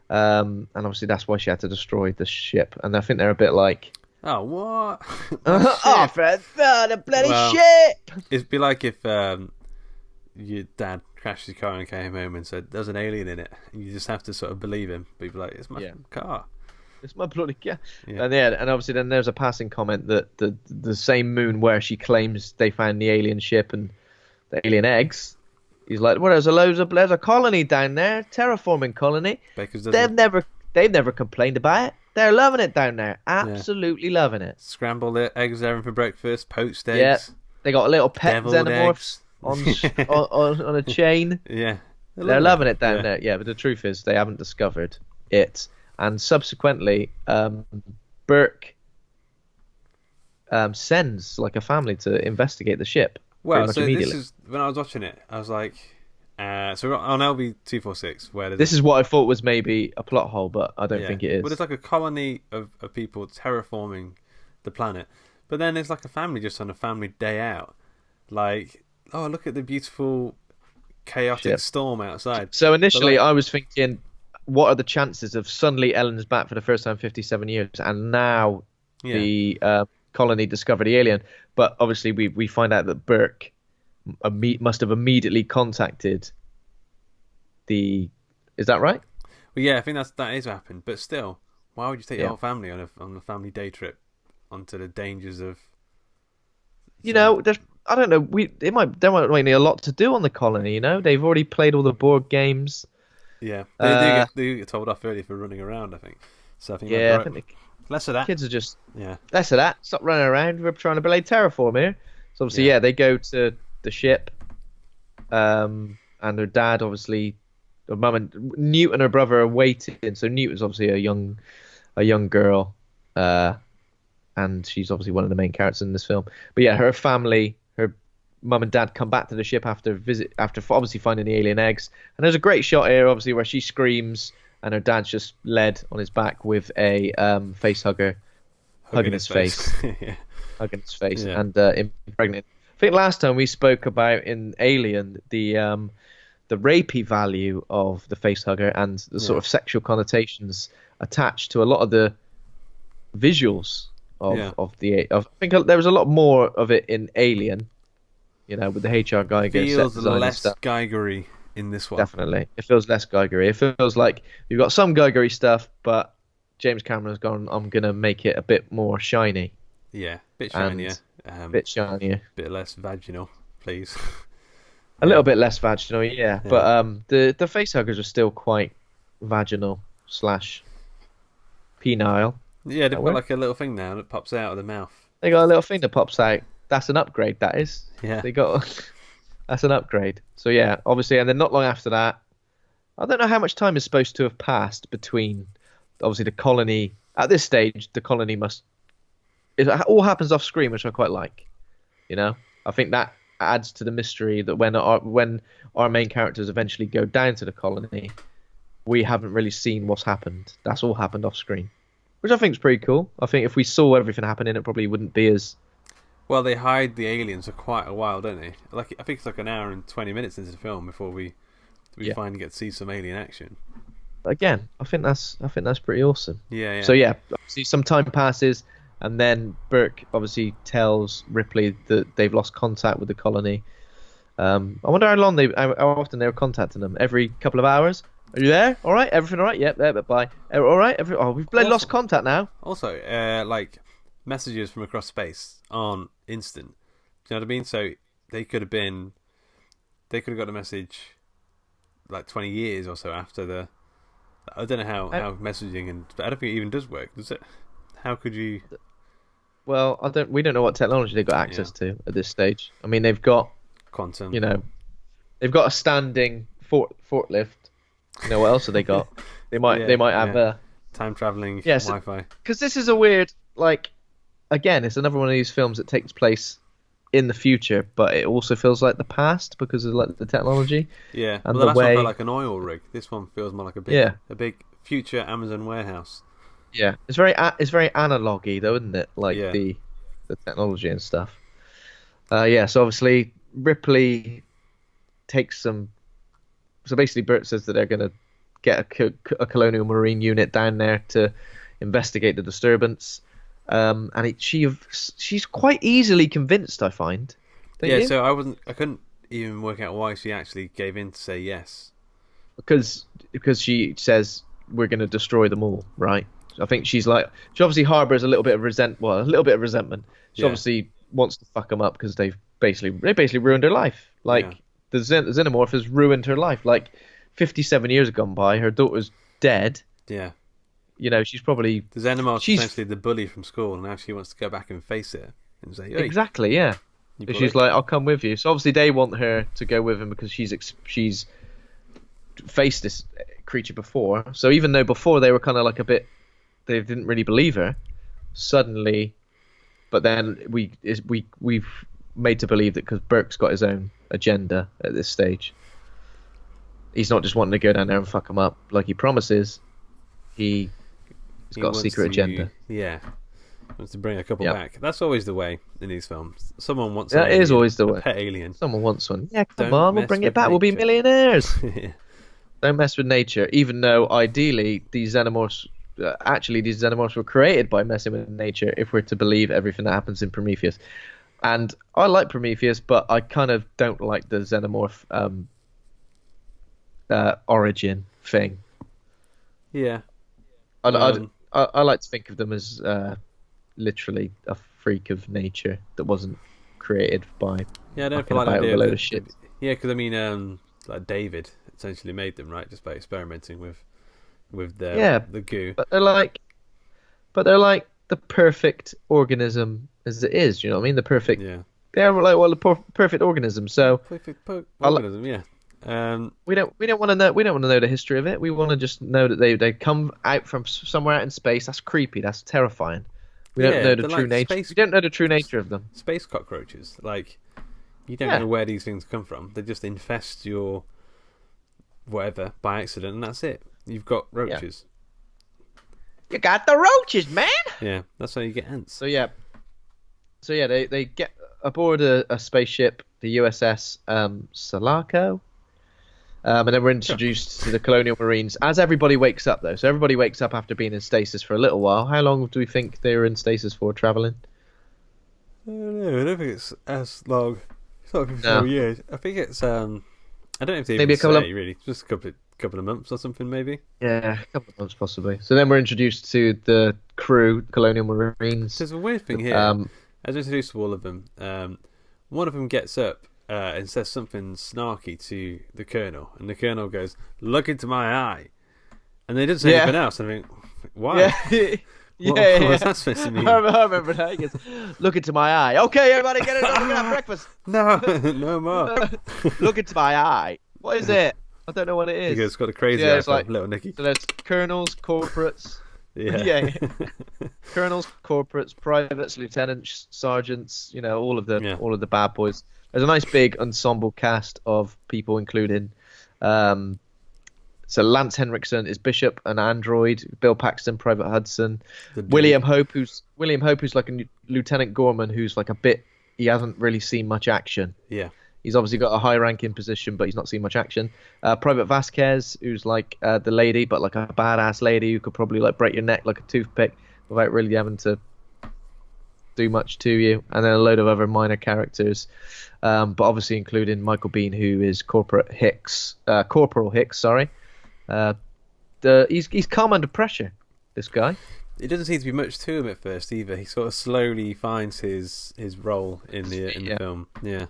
and obviously that's why she had to destroy the ship. And I think they're a bit like, "Oh, what? Oh, Fred, the bloody ship!" It'd be like if your dad crashed his car and came home and said, "There's an alien in it." And you just have to sort of believe him. But you'd be like, "It's my car. It's my bloody car." Yeah. And obviously then there's a passing comment that the same moon where she claims they found the alien ship and the alien eggs, he's like, "Well, there's a colony down there, terraforming colony. They've never complained about it. They're loving it down there, absolutely loving it. Scrambled eggs there for breakfast, poached eggs. Yeah, they got a little pet xenomorphs on a chain. Yeah, they're loving it down there. Yeah, but the truth is they haven't discovered it, and subsequently, Burke sends like a family to investigate the ship. Well, so this is when I was watching it, I was like, so we're on LV-246, where this is what I thought was maybe a plot hole, but I don't think it is. Well, it's like a colony of people terraforming the planet, but then there's like a family just on a family day out, like, oh, look at the beautiful chaotic storm outside. So initially, I was thinking, what are the chances of suddenly Ellen's back for the first time in 57 years, and now the colony discover the alien? But obviously we find out that Burke must have immediately contacted the... Is that right? Well, yeah, I think that is what happened. But still, why would you take your whole family on a family day trip onto the dangers of... I don't know. There might be a lot to do on the colony. They've already played all the board games. Yeah, they do get told off early for running around, I think. So I think I think less of that. Kids are just less of that. Stop running around. We're trying to play terraform here. So obviously, they go to the ship, and her dad, obviously, her mum and Newt and her brother are waiting. So Newt is obviously a young girl, and she's obviously one of the main characters in this film. But yeah, her family, her mum and dad, come back to the ship after obviously finding the alien eggs. And there's a great shot here, obviously, where she screams. And her dad's just led on his back with a face hugger, hugging his face. Hugging his face and impregnating. I think last time we spoke about in Alien the rapey value of the face hugger and the sort of sexual connotations attached to a lot of the visuals of the. I think there was a lot more of it in Alien, with the HR guy. Feels less Geigery in this one. Definitely. It feels less Geigery. It feels like you've got some Geigery stuff, but James Cameron's gone, I'm going to make it a bit more shiny. Yeah, bit shinier. Bit shinier. Bit less vaginal, please. A little bit less vaginal, yeah. But the face huggers are still quite vaginal / penile. Yeah, they've got like a little thing now that pops out of the mouth. They got a little thing that pops out. That's an upgrade, that is. Yeah. They got... That's an upgrade. So yeah, obviously, and then not long after that, I don't know how much time is supposed to have passed between, obviously, the colony. At this stage, the colony it all happens off screen, which I quite like. I think that adds to the mystery that when our main characters eventually go down to the colony, we haven't really seen what's happened. That's all happened off screen, which I think is pretty cool. I think if we saw everything happening, it probably wouldn't be as Well, they hide the aliens for quite a while, don't they? Like I think it's like an hour and 20 minutes into the film before we finally get to see some alien action. Again, I think that's pretty awesome. Yeah. So yeah, obviously some time passes, and then Burke obviously tells Ripley that they've lost contact with the colony. I wonder how often they were contacting them. Every couple of hours. Are you there? All right, everything all right? Yep, there, but bye. All right, we've lost contact now. Also, like messages from across space aren't instant. Do you know what I mean? So they could have got a message like 20 years or so after the. I don't know how messaging I don't think it even does work, does it? How could you? Well, we don't know what technology they've got access to at this stage. I mean, they've got quantum. They've got a standing forklift. What else have they got? They might have a time traveling Wi-Fi. Because this is a weird, again, it's another one of these films that takes place in the future, but it also feels like the past because of the technology. Yeah, and the last one felt like an oil rig. This one feels more like a big future Amazon warehouse. Yeah, it's very analogy though, isn't it? The technology and stuff. So obviously Ripley takes some. So basically, Burt says that they're going to get a colonial marine unit down there to investigate the disturbance. And she's quite easily convinced, I find. You? So I couldn't even work out why she actually gave in to say yes. Because she says we're going to destroy them all, right? I think she obviously harbors a little bit of resentment. She obviously wants to fuck them up because they basically ruined her life. The xenomorph has ruined her life. 57 years have gone by. Her daughter's dead. Yeah. She's probably... The xenomorph's essentially the bully from school, and now she wants to go back and face it and say, hey, exactly, yeah. She's like, I'll come with you. So obviously they want her to go with him because she's faced this creature before. So even though before they were kind of they didn't really believe her, suddenly... But then we've made to believe that because Burke's got his own agenda at this stage. He's not just wanting to go down there and fuck him up like he promises. He's got a secret agenda. Yeah. He wants to bring a couple back. That's always the way in these films. Someone wants that is always the way. Pet alien. Someone wants one. Yeah, come on, we'll bring it back. Nature. We'll be millionaires. Don't mess with nature. Even though ideally these xenomorphs were created by messing with nature, if we're to believe everything that happens in Prometheus. And I like Prometheus, but I kind of don't like the xenomorph origin thing. Yeah. I like to think of them as literally a freak of nature that wasn't created by. Yeah, I don't feel like that idea. A load of shit. Yeah, because I mean, David essentially made them, right, just by experimenting with the goo. But they're like the perfect organism as it is. You know what I mean? The perfect. Yeah. They're the perfect organism. So. Perfect organism. Yeah. We don't want to know. We don't want to know the history of it. We want to just know that they come out from somewhere out in space. That's creepy. That's terrifying. We don't know the true nature. We don't know the true nature of them. Space cockroaches. You don't know where these things come from. They just infest your whatever by accident, and that's it. You've got roaches. You got the roaches, man. Yeah, that's how you get ants. So they get aboard a spaceship, the USS Sulaco. And then we're introduced to the colonial marines as everybody wakes up, though. So everybody wakes up after being in stasis for a little while. How long do we think they were in stasis for, traveling? I don't know. I don't think it's as long. It's not 4 years. I think it's. I don't know if they maybe even say, really. Just a couple of months or something, maybe. Yeah, a couple of months possibly. So then we're introduced to the crew, colonial marines. There's a weird thing here. As introduced to all of them, one of them gets up. And says something snarky to the colonel, and the colonel goes, "Look into my eye," and they didn't say anything else. And I think, why? What's that supposed to mean? I remember that. He goes, "Look into my eye." Okay, everybody, get it up. We're gonna have breakfast. No more. Look into my eye. What is it? I don't know what it is. He goes, "It's got a crazy eye, like little Nicky." So there's colonels, corporates. Yeah. Colonels, corporates, privates, lieutenants, sergeants. All of the bad boys. There's a nice big ensemble cast of people, including so Lance Henriksen is Bishop, an android. Bill Paxton, Private Hudson. William Hope, who's like a Lieutenant Gorman, who's like a bit he hasn't really seen much action. Yeah. He's obviously got a high-ranking position, but he's not seen much action. Private Vasquez, who's like the lady, but like a badass lady who could probably like break your neck like a toothpick without really having to do much to you. And then a load of other minor characters, but obviously including Michael Biehn, who is Corporal Hicks. He's calm under pressure, this guy. It doesn't seem to be much to him at first either. He sort of slowly finds his role in the film. Yeah.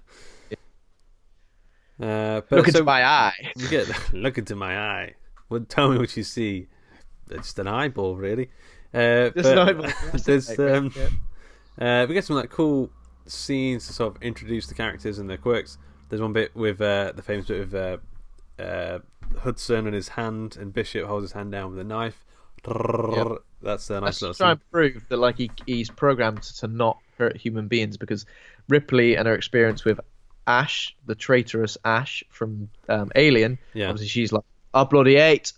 But look into my eye. Look into my eye. Well, tell me what you see. It's just an eyeball, really. Just an eyeball. We get some like cool scenes to sort of introduce the characters and their quirks. There's one bit with the famous bit with Hudson and his hand, and Bishop holds his hand down with a knife. Yep. That's a nice little scene. Try and prove that like he's programmed to not hurt human beings, because Ripley and her experience with Ash, the traitorous Ash from Alien, obviously she's like, I bloody hate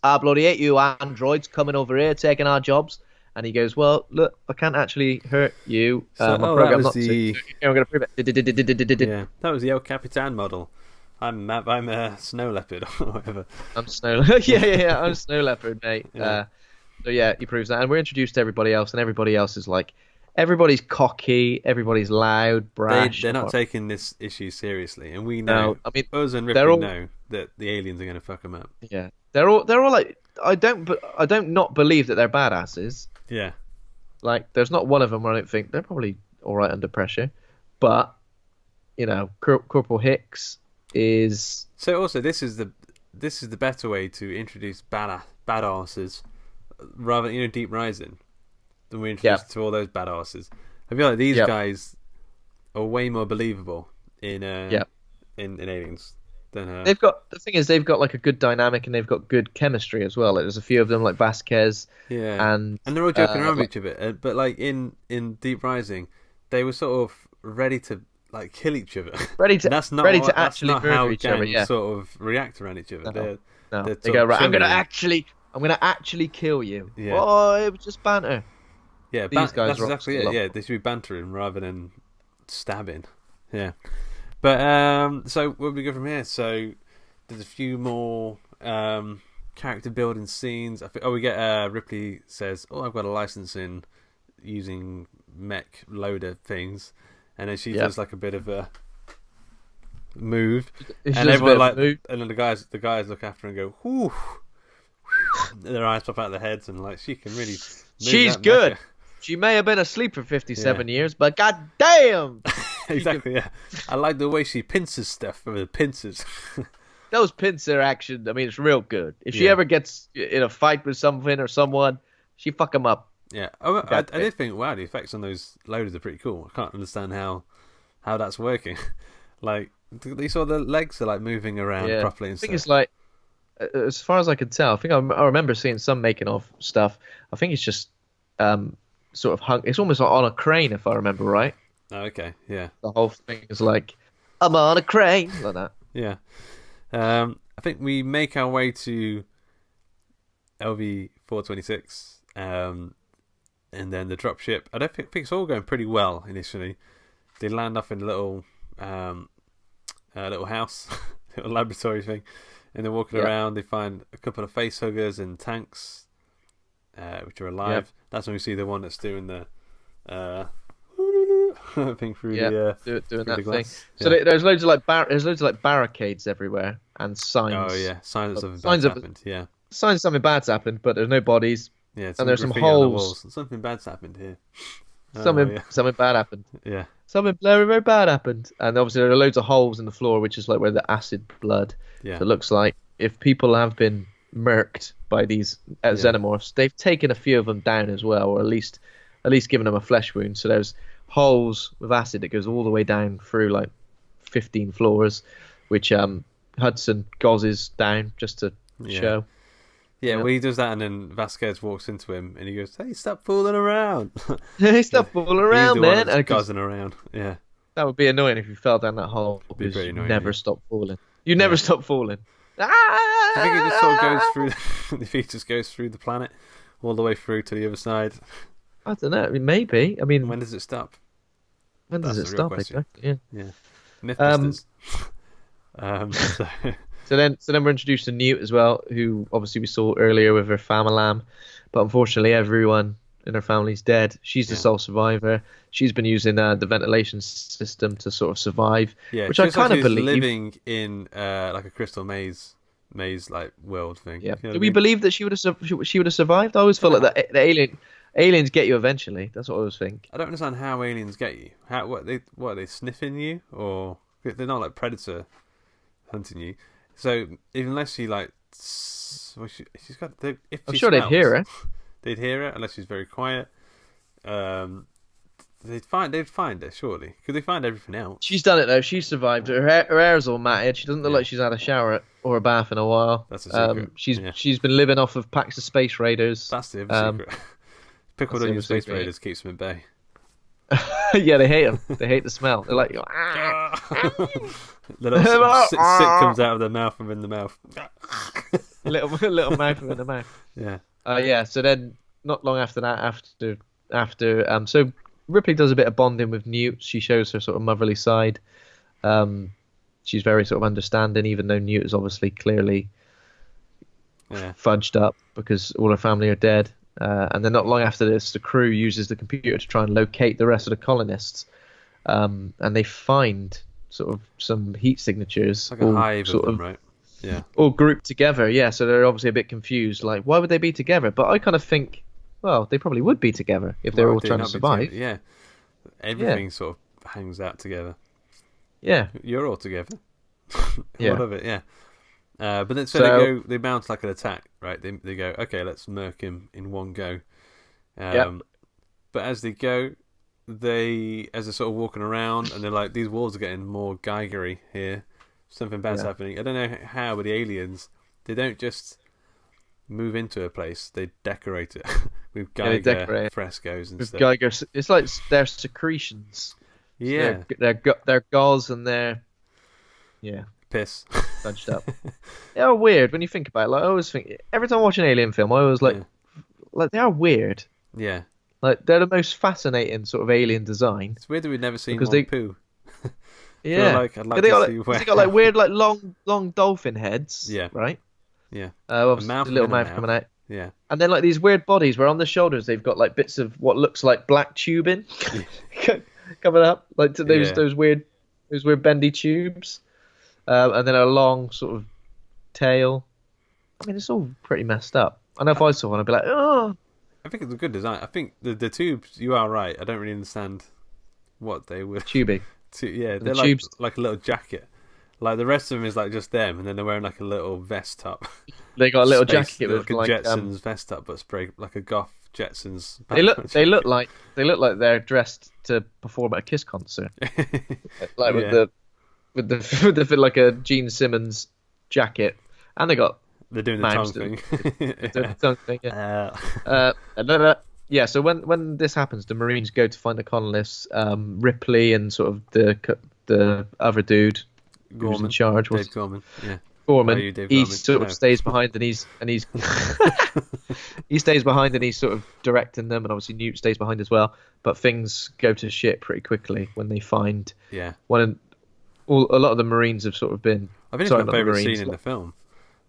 you androids coming over here taking our jobs. And he goes, well, look, I can't actually hurt you. I'm programmed not to. I'm going to prove it. Yeah, that was the El Capitan model. I'm a snow leopard or whatever. I'm snow. yeah. I'm a snow leopard, mate. Yeah. So yeah, he proves that, and we're introduced to everybody else, and everybody else is like, everybody's cocky, everybody's loud, brash. They're not taking this issue seriously, and we know. No, I mean, Buzz and Ripley know that the aliens are going to fuck them up. Yeah, they're all like, I don't not believe that they're badasses. Yeah, like there's not one of them where I don't think they're probably all right under pressure, but Corporal Hicks is. So also, this is the better way to introduce badasses, rather than Deep Rising, than we introduced to all those badasses. I feel like these guys are way more believable in Aliens than they've got. The thing is, they've got like a good dynamic and they've got good chemistry as well. Like, there's a few of them like Vasquez, and they're all joking around with each other. But like in Deep Rising, they were sort of ready to like kill each other. That's not how gangs sort of react around each other. No. They go, right, I'm gonna actually kill you. Yeah. Oh, it was just banter. Yeah, these guys that's exactly it. Yeah, they should be bantering rather than stabbing. Yeah, but so where do we go from here? So there's a few more character building scenes. We get Ripley says, "Oh, I've got a license in using mech loader things," and then she does like a bit of a move, and everyone and then the guys look after her and go, "Whoo." Their eyes pop out of their heads, and like she can really. She's good. Mecha. She may have been asleep for 57 years, but goddamn. Exactly. Yeah, I like the way she pinces stuff with the pincers. Those pincer action. I mean, it's real good. If she ever gets in a fight with something or someone, she fuck them up. Yeah. I did think, wow, the effects on those loaders are pretty cool. I can't understand how that's working. Like, you saw the legs are like moving around properly. And I think it's like. As far as I can tell, I think I remember seeing some making of stuff. I think it's just sort of hung. It's almost like on a crane, if I remember right. Oh, okay, yeah. The whole thing is like, I'm on a crane, like that. Yeah. I think we make our way to LV-426, and then the dropship. I don't think it's all going pretty well initially. They land off in a little house, little laboratory thing. And they're walking around, they find a couple of face huggers and tanks, which are alive. Yep. That's when we see the one that's doing the thing through the doing that glass. Thing. So there's loads of like barricades everywhere and signs. Oh yeah, signs that something bad's happened. Yeah, signs something bad's happened, but there's no bodies. Yeah, and there's some holes. Something bad's happened here. Something bad happened. Yeah. Something very, very bad happened. And obviously there are loads of holes in the floor, which is like where the acid blood. Yeah. So it looks like if people have been murked by these xenomorphs, they've taken a few of them down as well, or at least given them a flesh wound. So there's holes with acid that goes all the way down through like 15 floors, which Hudson gauzes down just to show. Yeah, well, he does that, and then Vasquez walks into him, and he goes, "Hey, stop fooling around!" Hey, stop fooling around, man! And gauzing around. Yeah, that would be annoying if you fell down that hole. Be pretty annoying. Never stop falling. You never stop falling. Do you think it just sort of goes through? If he just goes through the planet, all the way through to the other side. I don't know. I mean, maybe. I mean, when does it stop? When does it stop? Exactly. Yeah. Mythbusters. So then we're introduced to Newt as well, who obviously we saw earlier with her family, but unfortunately everyone in her family's dead. She's the sole survivor. She's been using the ventilation system to sort of survive, which I kind of believe. Living in like a crystal maze like world thing. Yeah. Do we believe that she would have survived? I always felt like the aliens get you eventually. That's what I always think. I don't understand how aliens get you. What are they sniffing you, or they're not like predator hunting you? So unless she like, she's got. I'm sure they'd hear her. They'd hear her unless she's very quiet. They'd find her surely. Could they find everything else? She's done it though. She's survived. Her hair's all matted. She doesn't look like she's had a shower or a bath in a while. That's a secret. She's been living off of packs of space raiders. That's the other secret. Pickled onion space raiders keeps them at bay. Yeah, they hate them. They hate the smell. They're like, little sick comes out of their mouth and in the mouth. little mouth in the mouth. Yeah. Yeah. So then, not long after that, so Ripley does a bit of bonding with Newt. She shows her sort of motherly side. She's very sort of understanding, even though Newt is obviously clearly fudged up because all her family are dead. And then not long after this, the crew uses the computer to try and locate the rest of the colonists. And they find sort of some heat signatures. Like a hive of them, right? Yeah. All grouped together, yeah. So they're obviously a bit confused. Like, why would they be together? But I kind of think, well, they probably would be together if they're all trying to survive. Yeah. Everything sort of hangs out together. Yeah. You're all together. Yeah. All of it, yeah. But then they mount like an attack, right? They go, okay, let's murk him in one go. But as they go, as they're sort of walking around, and they're like, these walls are getting more Geigery here. Something bad's happening. I don't know how, but the aliens, they don't just move into a place; they decorate it with Geiger frescoes and stuff. Geiger, it's like their secretions. Yeah, so their gauze and their piss bunched up. They are weird when you think about it. Like I always think, every time I watch an alien film, I always like they are weird. Yeah, like they're the most fascinating sort of alien design. It's weird that we've never seen one poo. Yeah, I'd like to see where... they got like weird, like long dolphin heads. Yeah, right. Yeah, obviously a little mouth coming out. Yeah, and then like these weird bodies where on the shoulders they've got like bits of what looks like black tubing coming up, like those weird bendy tubes, and then a long sort of tail. I mean, it's all pretty messed up. I know if I saw one, I'd be like, oh. I think it's a good design. I think the tubes. You are right. I don't really understand what they were tubing. They're like a little jacket. Like the rest of them is like just them, and then they're wearing like a little vest top. They got a little jacket with like a Jetsons vest top, but spray like a goth Jetsons. They look like they're dressed to perform at a Kiss concert, like with the like a Gene Simmons jacket, and they're doing the tongue thing. They're doing the tongue thing. Yeah. So when this happens, the Marines go to find the colonists. Ripley and sort of the other dude who's in charge. Dave Gorman. Yeah. Gorman. He sort of stays behind and he's he stays behind and he's sort of directing them, and obviously Newt stays behind as well. But things go to shit pretty quickly when they find a lot of the Marines have sort of been. I think it's my favourite scene in the film.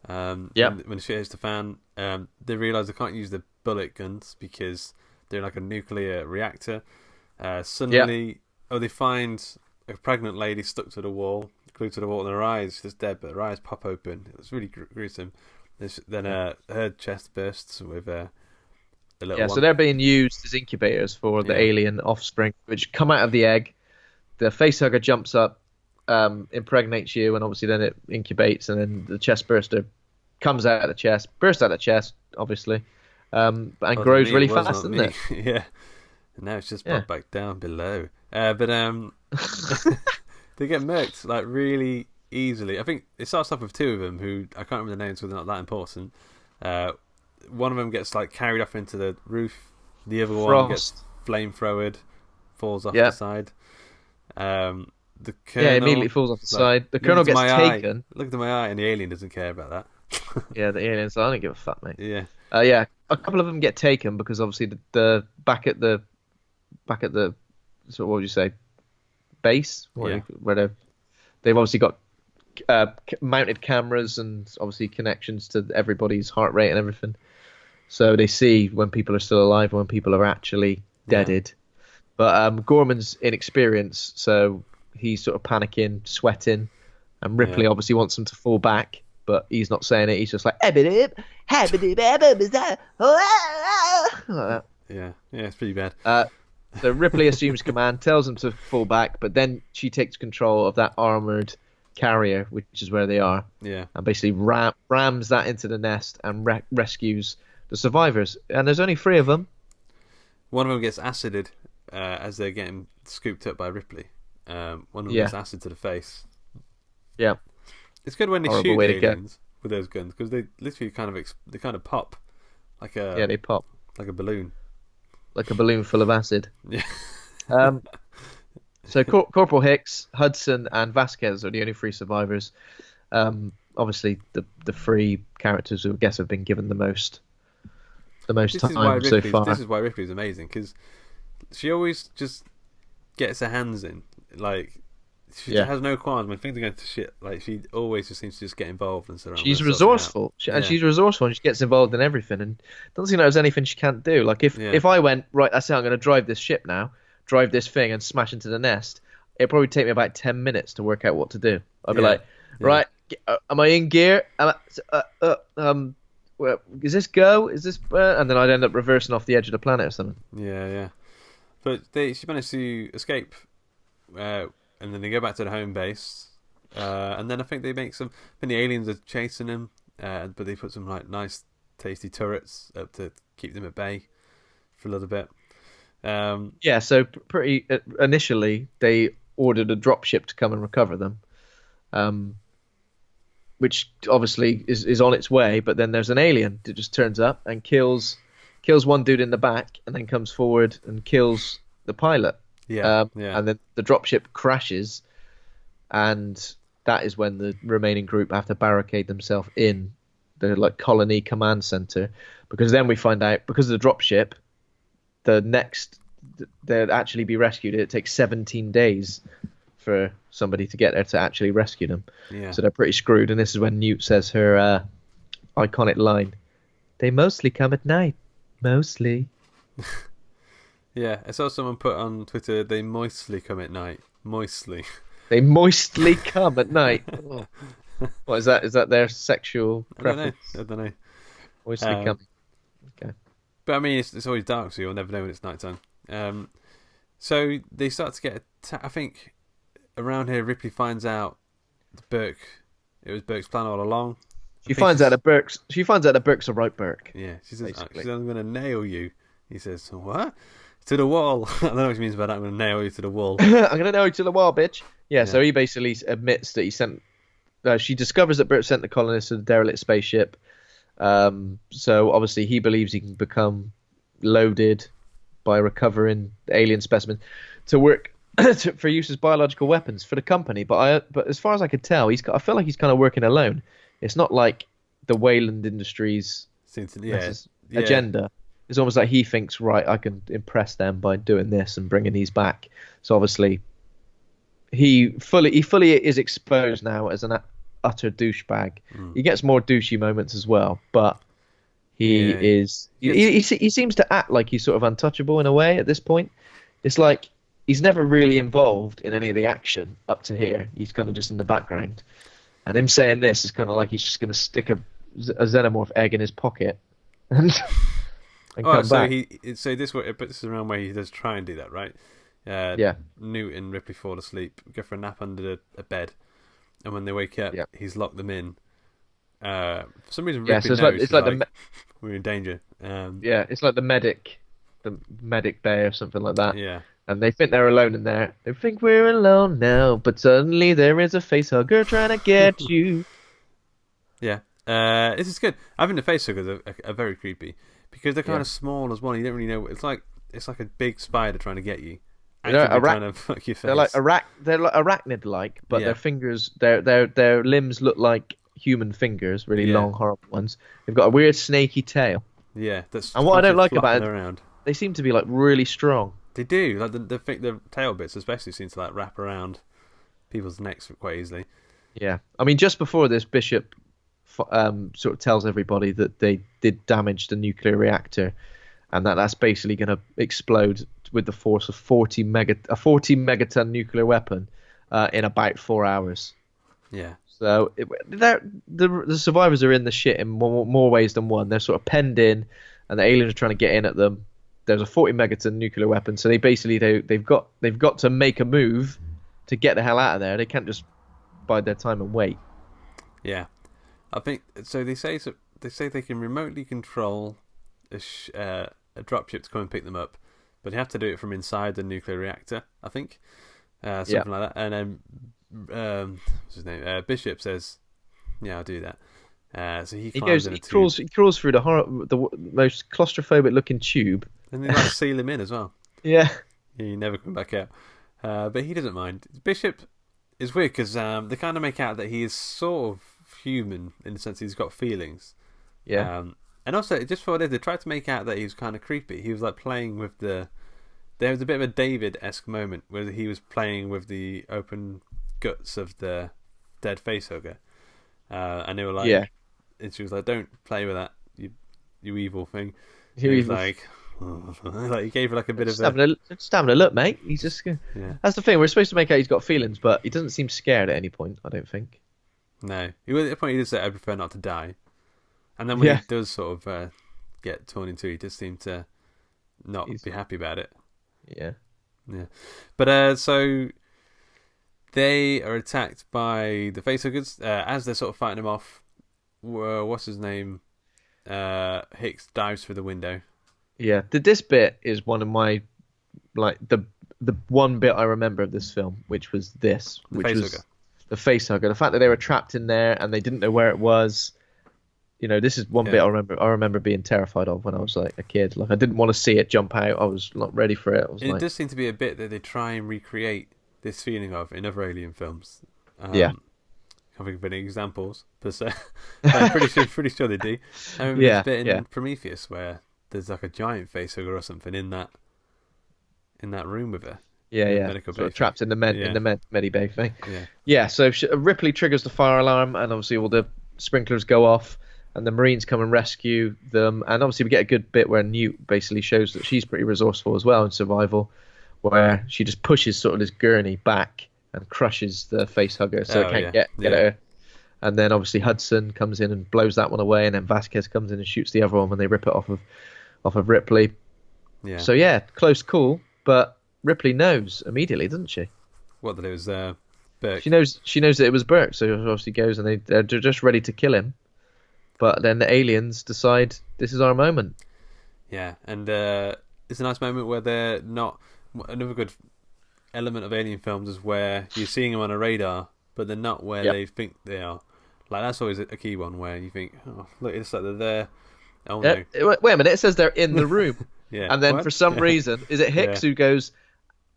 When the shit hits the fan, they realise they can't use the bullet guns because they're like a nuclear reactor. Suddenly, they find a pregnant lady stuck to the wall, glued to the wall, and her eyes just dead, but her eyes pop open. It's really gruesome. Then her chest bursts with a little one. So they're being used as incubators for the alien offspring, which come out of the egg. The facehugger jumps up, impregnates you, and obviously then it incubates, and then the chest burster comes out of the chest, bursts out of the chest, obviously, and grows really fast, doesn't it? Yeah. And now it's just popped back down below. But they get murked like really easily. I think it starts off with two of them who I can't remember the names, so they're not that important. One of them gets like carried off into the roof. The other one gets flamethrowered, falls off the side. The colonel, immediately falls off the side. The colonel gets taken. Look at my eye, and the alien doesn't care about that. Yeah, the alien's like, I don't give a fuck, mate. Yeah. A couple of them get taken because obviously the back at the so what would you say, base where they've obviously got mounted cameras and obviously connections to everybody's heart rate and everything. So they see when people are still alive and when people are actually deaded. But Gorman's inexperienced, so he's sort of panicking, sweating, and Ripley obviously wants him to fall back, but he's not saying it. He's just like, like that. Yeah, it's pretty bad. So Ripley assumes command, tells him to fall back, but then she takes control of that armored carrier, which is where they are, and basically rams that into the nest and rescues the survivors. And there's only 3 of them. One of them gets acided as they're getting scooped up by Ripley. One of them gets acid to the face. Yeah, it's good when they shoot aliens with those guns because they literally kind of pop like they pop like a balloon, full of acid. Yeah. So Corporal Hicks, Hudson, and Vasquez are the only 3 survivors. Obviously, the 3 characters who I guess have been given the most time so far. This is why Ripley's amazing, because she always just gets her hands in. Like, she has no qualms when things are going to shit. Like, she always just seems to just get involved and surround. She's resourceful, and she's resourceful, and she gets involved in everything, and doesn't seem like there's anything she can't do. Like, if I went, right, that's it, I'm going to drive this ship now, drive this thing and smash into the nest, it'd probably take me about 10 minutes to work out what to do. I'd be like, right, am I in gear? Is this go? Is this and then I'd end up reversing off the edge of the planet or something. Yeah. But she managed to escape, and then they go back to the home base, and then I think they make some. I think the aliens are chasing them, but they put some like nice, tasty turrets up to keep them at bay for a little bit. So pretty initially they ordered a dropship to come and recover them, which obviously is on its way. But then there's an alien that just turns up and kills one dude in the back, and then comes forward and kills the pilot. And then the dropship crashes, and that is when the remaining group have to barricade themselves in the colony command center, because then we find out, because of the dropship, they'll actually be rescued. It takes 17 days for somebody to get there to actually rescue them. So they're pretty screwed, and this is when Newt says her iconic line, "They mostly come at night. Mostly." Yeah, I saw someone put on Twitter, "They moistly come at night." Moistly. They moistly come at night. Oh. What is that? Is that their sexual preference? I don't know. Moistly coming. Okay. But I mean, it's always dark, so you'll never know when it's nighttime. So they start to get I think around here, Ripley finds out it was Burke's plan all along. She finds out that Burke's a right Burke. Yeah, she says, "I'm going to nail you." He says, "What?" "To the wall." I don't know what she means by that. "I'm going to nail you to the wall." "I'm going to nail you to the wall, bitch." Yeah, so he basically admits that he sent. She discovers that Burke sent the colonists to the derelict spaceship. So obviously he believes he can become loaded by recovering the alien specimen to work for use as biological weapons for the company. But as far as I could tell, I feel like he's kind of working alone. It's not like the Wayland Industries agenda. It's almost like he thinks, right, I can impress them by doing this and bringing these back. So obviously he fully is exposed now as an utter douchebag. He gets more douchey moments as well, but he seems to act like he's sort of untouchable in a way at this point. It's like he's never really involved in any of the action up to here. He's kind of just in the background, and him saying this is kind of like he's just going to stick a xenomorph egg in his pocket and come back. So this is around where he does try and do that, right? Newt and Ripley fall asleep, go for a nap under a bed, and when they wake up, he's locked them in. For some reason, Ripley knows we're in danger. It's like the medic bay or something like that. Yeah, and they think they're alone in there. They think we're alone now, but suddenly there is a facehugger trying to get you. Yeah, this is good. I think the facehuggers are very creepy because they're kind of small as well. You don't really know. It's like a big spider trying to get you. Trying to fuck your face. They're like arachnid-like, but their fingers, their limbs look like human fingers, really long, horrible ones. They've got a weird snaky tail. Yeah, and what I don't like about it, they seem to be like really strong. They do. Like the tail bits especially seem to like wrap around people's necks quite easily. Yeah. I mean, just before this, Bishop sort of tells everybody that they did damage the nuclear reactor, and that's basically going to explode with the force of a 40 megaton nuclear weapon in about 4 hours. Yeah. So the survivors are in the shit in more ways than one. They're sort of penned in, and the aliens are trying to get in at them. There's a 40 megaton nuclear weapon, so they've got to make a move to get the hell out of there. They can't just bide their time and wait. Yeah, I think so. They say they can remotely control a dropship to come and pick them up, but they have to do it from inside the nuclear reactor. I think something like that. And then what's his name? Bishop says, "Yeah, I'll do that." So he crawls through the most claustrophobic looking tube, and they like seal him in as well. Yeah, he never come back out. But he doesn't mind. Bishop is weird because they kind of make out that he is sort of human in the sense he's got feelings. Yeah. And also, just for what they tried to make out that he was kind of creepy. He was like playing with there was a bit of a David-esque moment where he was playing with the open guts of the dead facehugger. And they were like, and she was like, "Don't play with that, you evil thing." He was like, like he gave her like a bit just having a look, mate. He's just That's the thing. We're supposed to make out he's got feelings, but he doesn't seem scared at any point. I don't think. No, at the point he did say, "I prefer not to die," and then when he does sort of get torn in two, he does seem to not be happy about it. Yeah. But so they are attacked by the facehuggers as they're sort of fighting them off. What's his name? Hicks dives through the window. Yeah, this bit is one of my the one bit I remember of this film, which was the facehugger. The fact that they were trapped in there and they didn't know where it was. You know, this is one bit I remember being terrified of when I was like a kid. Like I didn't want to see it jump out. I was not ready for it. It does seem to be a bit that they try and recreate this feeling of in other Alien films. Can't think of any examples, but I'm pretty sure they do. There's a bit in Prometheus where there's like a giant facehugger or something in that room with her. Sort of trapped in the medibay thing. So Ripley triggers the fire alarm, and obviously all the sprinklers go off, and the Marines come and rescue them. And obviously we get a good bit where Newt basically shows that she's pretty resourceful as well in survival, where she just pushes sort of this gurney back and crushes the facehugger so it can't get at her. And then obviously Hudson comes in and blows that one away, and then Vasquez comes in and shoots the other one when they rip it off of Ripley. Yeah. So close call, but Ripley knows immediately, doesn't she? What, that it was Burke? She knows that it was Burke, so obviously goes and they're just ready to kill him. But then the aliens decide this is our moment. Yeah, and it's a nice moment where they're not. Another good element of Alien films is where you're seeing them on a radar, but they're not where they think they are. Like that's always a key one where you think, oh, look, it's like they're there. Oh no! Wait a minute, it says they're in the room. And then for some reason, is it Hicks who goes,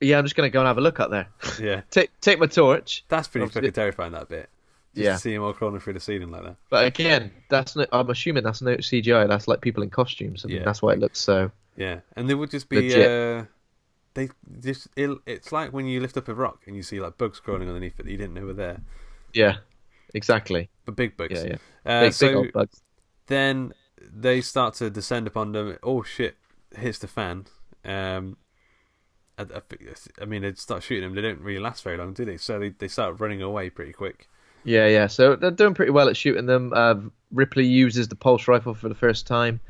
"Yeah, I'm just going to go and have a look up there." Yeah. Take my torch. That's pretty fucking terrifying. That bit. Just to see him all crawling through the ceiling like that. But again, I'm assuming that's no CGI. That's like people in costumes, and that's why it looks so. Yeah, and they would just be. It's like when you lift up a rock and you see like bugs crawling underneath it that you didn't know were there. Yeah, exactly. But big bugs. Big old bugs. Then they start to descend upon them. Oh shit! Hits the fan. I mean, they start shooting them. They don't really last very long, do they? So they start running away pretty quick. Yeah. So they're doing pretty well at shooting them. Ripley uses the pulse rifle for the first time.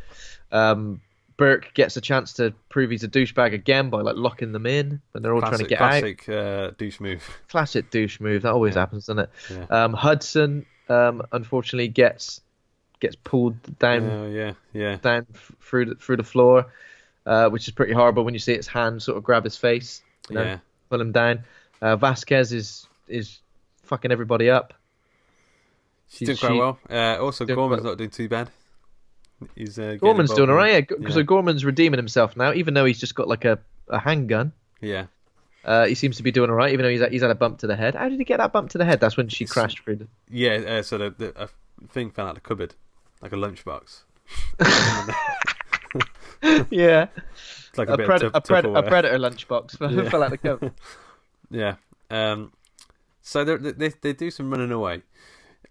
Burke gets a chance to prove he's a douchebag again by like locking them in when they're all trying to get out. Classic douche move. Classic douche move. That always happens, doesn't it? Yeah. Hudson unfortunately gets pulled down. Down through the floor, which is pretty horrible when you see its hand sort of grab his face. Pull him down. Vasquez is fucking everybody up. She's doing quite well. Also, Gorman's not doing too bad. Gorman's doing alright, because Gorman's redeeming himself now, even though he's just got like a handgun. Yeah. He seems to be doing alright, even though he's had a bump to the head. How did he get that bump to the head? That's when she crashed through. So the thing fell out of the cupboard, like a lunchbox. Yeah. It's like a predator lunchbox fell out the coat. Yeah. So they do some running away.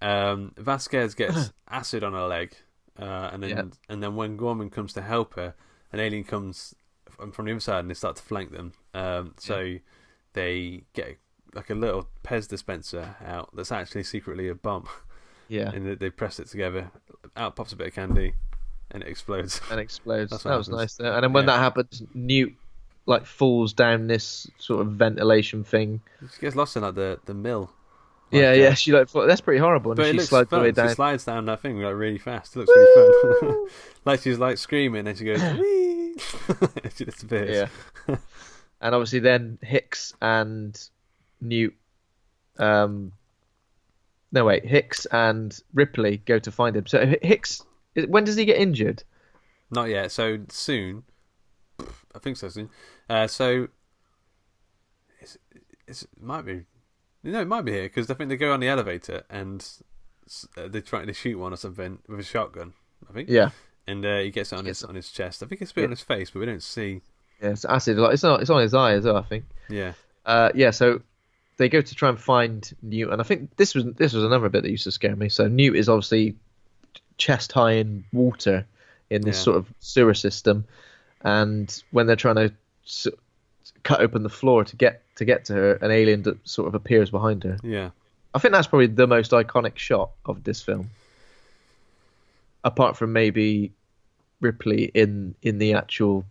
Vasquez gets acid on her leg, and then when Gorman comes to help her, an alien comes from the other side and they start to flank them. So they get like a little Pez dispenser out that's actually secretly a bomb. Yeah. And they press it together. Out pops a bit of candy, and it explodes. That was nice there. And then when that happens, Newt like falls down this sort of ventilation thing. She gets lost in like the mill. Like, she that's pretty horrible. But and she slides fun. Way down. She slides down that thing like really fast. It looks really fun. Like she's like screaming and she goes wee. She disappears. Yeah. And obviously then Hicks and Newt. Hicks and Ripley go to find him. So Hicks, when does he get injured? Not yet. So soon. I think so soon. So it might be. It might be here because I think they go on the elevator and they try to shoot one or something with a shotgun. I think. Yeah. And he gets it on his chest. I think it's a bit on his face, but we don't see. Yeah, it's acid. It's on his eye as well. I think. Yeah. So they go to try and find Newt, and I think this was another bit that used to scare me. So Newt is obviously chest high in water in this sort of sewer system, and when they're trying to cut open the floor to get to her, an alien that sort of appears behind her. Yeah, I think that's probably the most iconic shot of this film, apart from maybe Ripley in the actual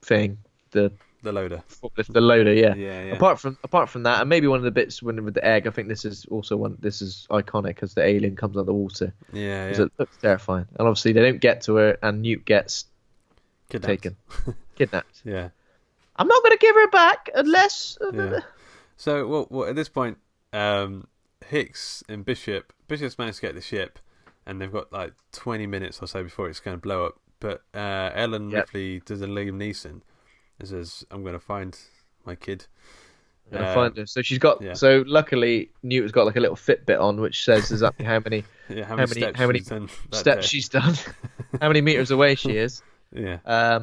thing, the loader. The loader, yeah. Yeah. Apart from that, and maybe one of the bits with the egg, I think this is also one. This is iconic as the alien comes out of the water. Yeah. It looks terrifying, and obviously they don't get to her, and Newt gets kidnapped. Yeah. I'm not going to give her back unless. Yeah. So, well, at this point, Hicks and Bishop's managed to get the ship, and they've got like 20 minutes or so before it's going to blow up. But Ellen Ripley does a Liam Neeson. It says, "I'm going to find my kid." Find her. So she's got. Yeah. So luckily, Newt has got like a little Fitbit on, which says exactly how many steps she's done, how many meters away she is. Yeah.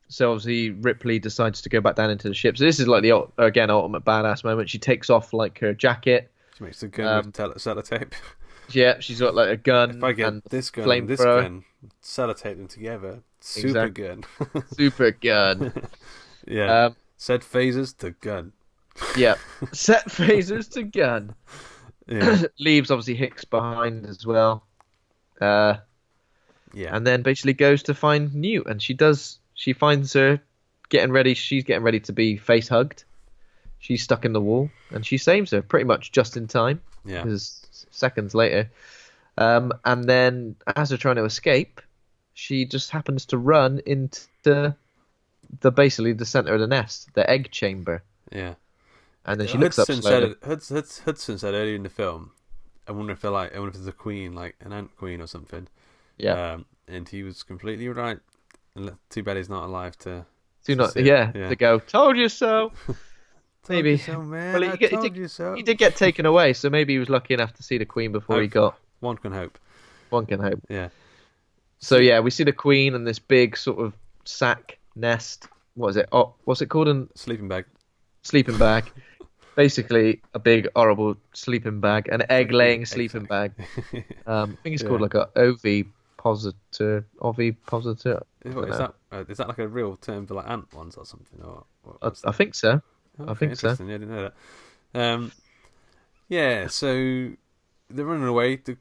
So obviously Ripley decides to go back down into the ship. So this is like the ultimate badass moment. She takes off like her jacket. She makes a gun with sellotape. Yeah, she's got like a gun. If I get this gun and this gun, sellotape them together. Super gun. Super gun. Yeah. Set phasers to gun. Yeah. Set phasers to gun. Yeah. Leaves obviously Hicks behind as well. Yeah. And then basically goes to find Newt, and she finds her getting ready. She's getting ready to be face hugged. She's stuck in the wall, and she saves her pretty much just in time. Yeah. Because seconds later, and then as they're trying to escape, she just happens to run into basically the center of the nest, the egg chamber. Yeah. And then she looks up slowly. Hudson said earlier in the film, I wonder if there's a queen, like an ant queen or something. Yeah. And he was completely right. Too bad he's not alive to go, told you so. Maybe. Told you so, man. Well, told you so. He did get taken away, so maybe he was lucky enough to see the queen before he got. One can hope. Yeah. So yeah, we see the queen and this big sort of sack nest. What is it? Oh, what's it called? Sleeping bag. Sleeping bag. Basically, a big horrible sleeping bag, an egg-laying sleeping bag. I think it's called like a ovipositor. Is that like a real term for like ant ones or something? I think so. Oh, I think so. Yeah, I didn't know that. Yeah, so they're running away. They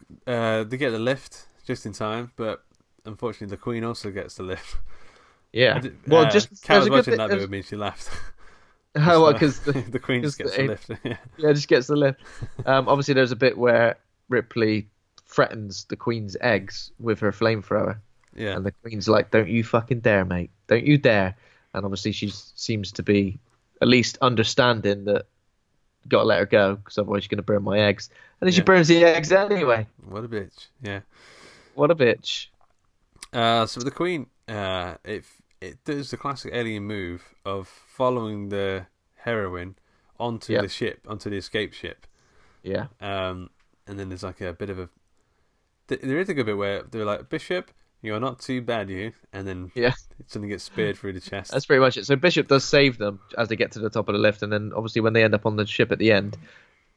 get the lift just in time, but unfortunately, the Queen also gets the lift. Yeah. Kat was watching that bit with me. She laughed. Oh, well, because the Queen just gets the lift. Yeah, just gets the lift. Obviously, there's a bit where Ripley threatens the Queen's eggs with her flamethrower. Yeah. And the Queen's like, "Don't you fucking dare, mate! Don't you dare!" And obviously, she seems to be at least understanding that you got to let her go because otherwise you're going to burn my eggs. And then she burns the eggs anyway. What a bitch! Yeah. What a bitch. So the Queen, it does the classic alien move of following the heroine onto the ship, onto the escape ship. Yeah. And then there's like a bit of a. There is a good bit where they're like, "Bishop, You're not too bad, you. And then something gets speared through the chest. That's pretty much it. So Bishop does save them as they get to the top of the lift, and then obviously when they end up on the ship at the end,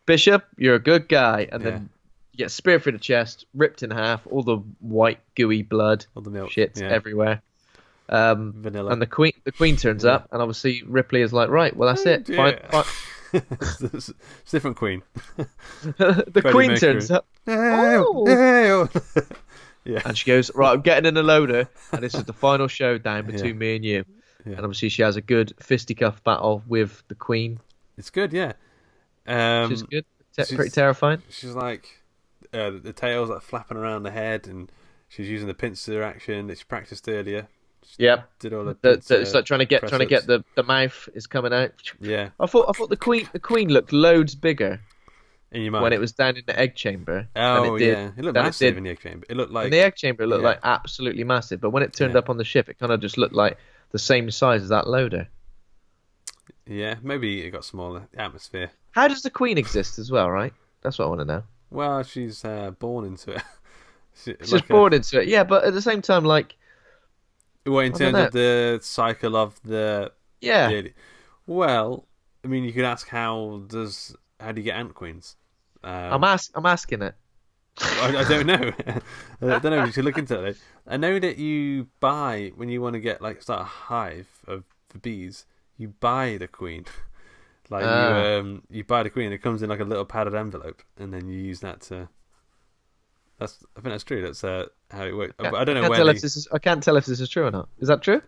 Bishop, you're a good guy, and then you get speared through the chest, ripped in half, all the white gooey blood, all the milk, shit everywhere. Vanilla. And the queen turns up, and obviously Ripley is like, right, well that's it. Fine. It's a different queen. The queen turns up. Oh. Yeah. And she goes, right, I'm getting in the loader, and this is the final showdown between me and you. Yeah. And obviously she has a good fisticuff battle with the queen. It's good, yeah. She's good. Pretty terrifying. She's like, the tail's like flapping around the head, and she's using the pincer action that she practiced earlier. Yeah, did all the it's like trying to get the mouth is coming out. Yeah, I thought the queen looked loads bigger in your mind when it was down in the egg chamber. Oh it looked massive in the egg chamber. It looked like in the egg chamber. It looked like absolutely massive, but when it turned up on the ship, it kind of just looked like the same size as that loader. Yeah, maybe it got smaller. The atmosphere. How does the queen exist as well? Right, that's what I want to know. Well, she's born into it. She's born into it. Yeah, but at the same time, like. Well, in terms of the cycle of the well, I mean, you could ask how do you get ant queens? I'm asking it. I don't know. I don't know. You should look into it. I know that you buy when you want to get start a hive of bees. You buy the queen. You buy the queen. It comes in like a little padded envelope, and then you use that to. I think that's true. That's how it works. I don't know where. I can't tell if this is true or not. Is that true?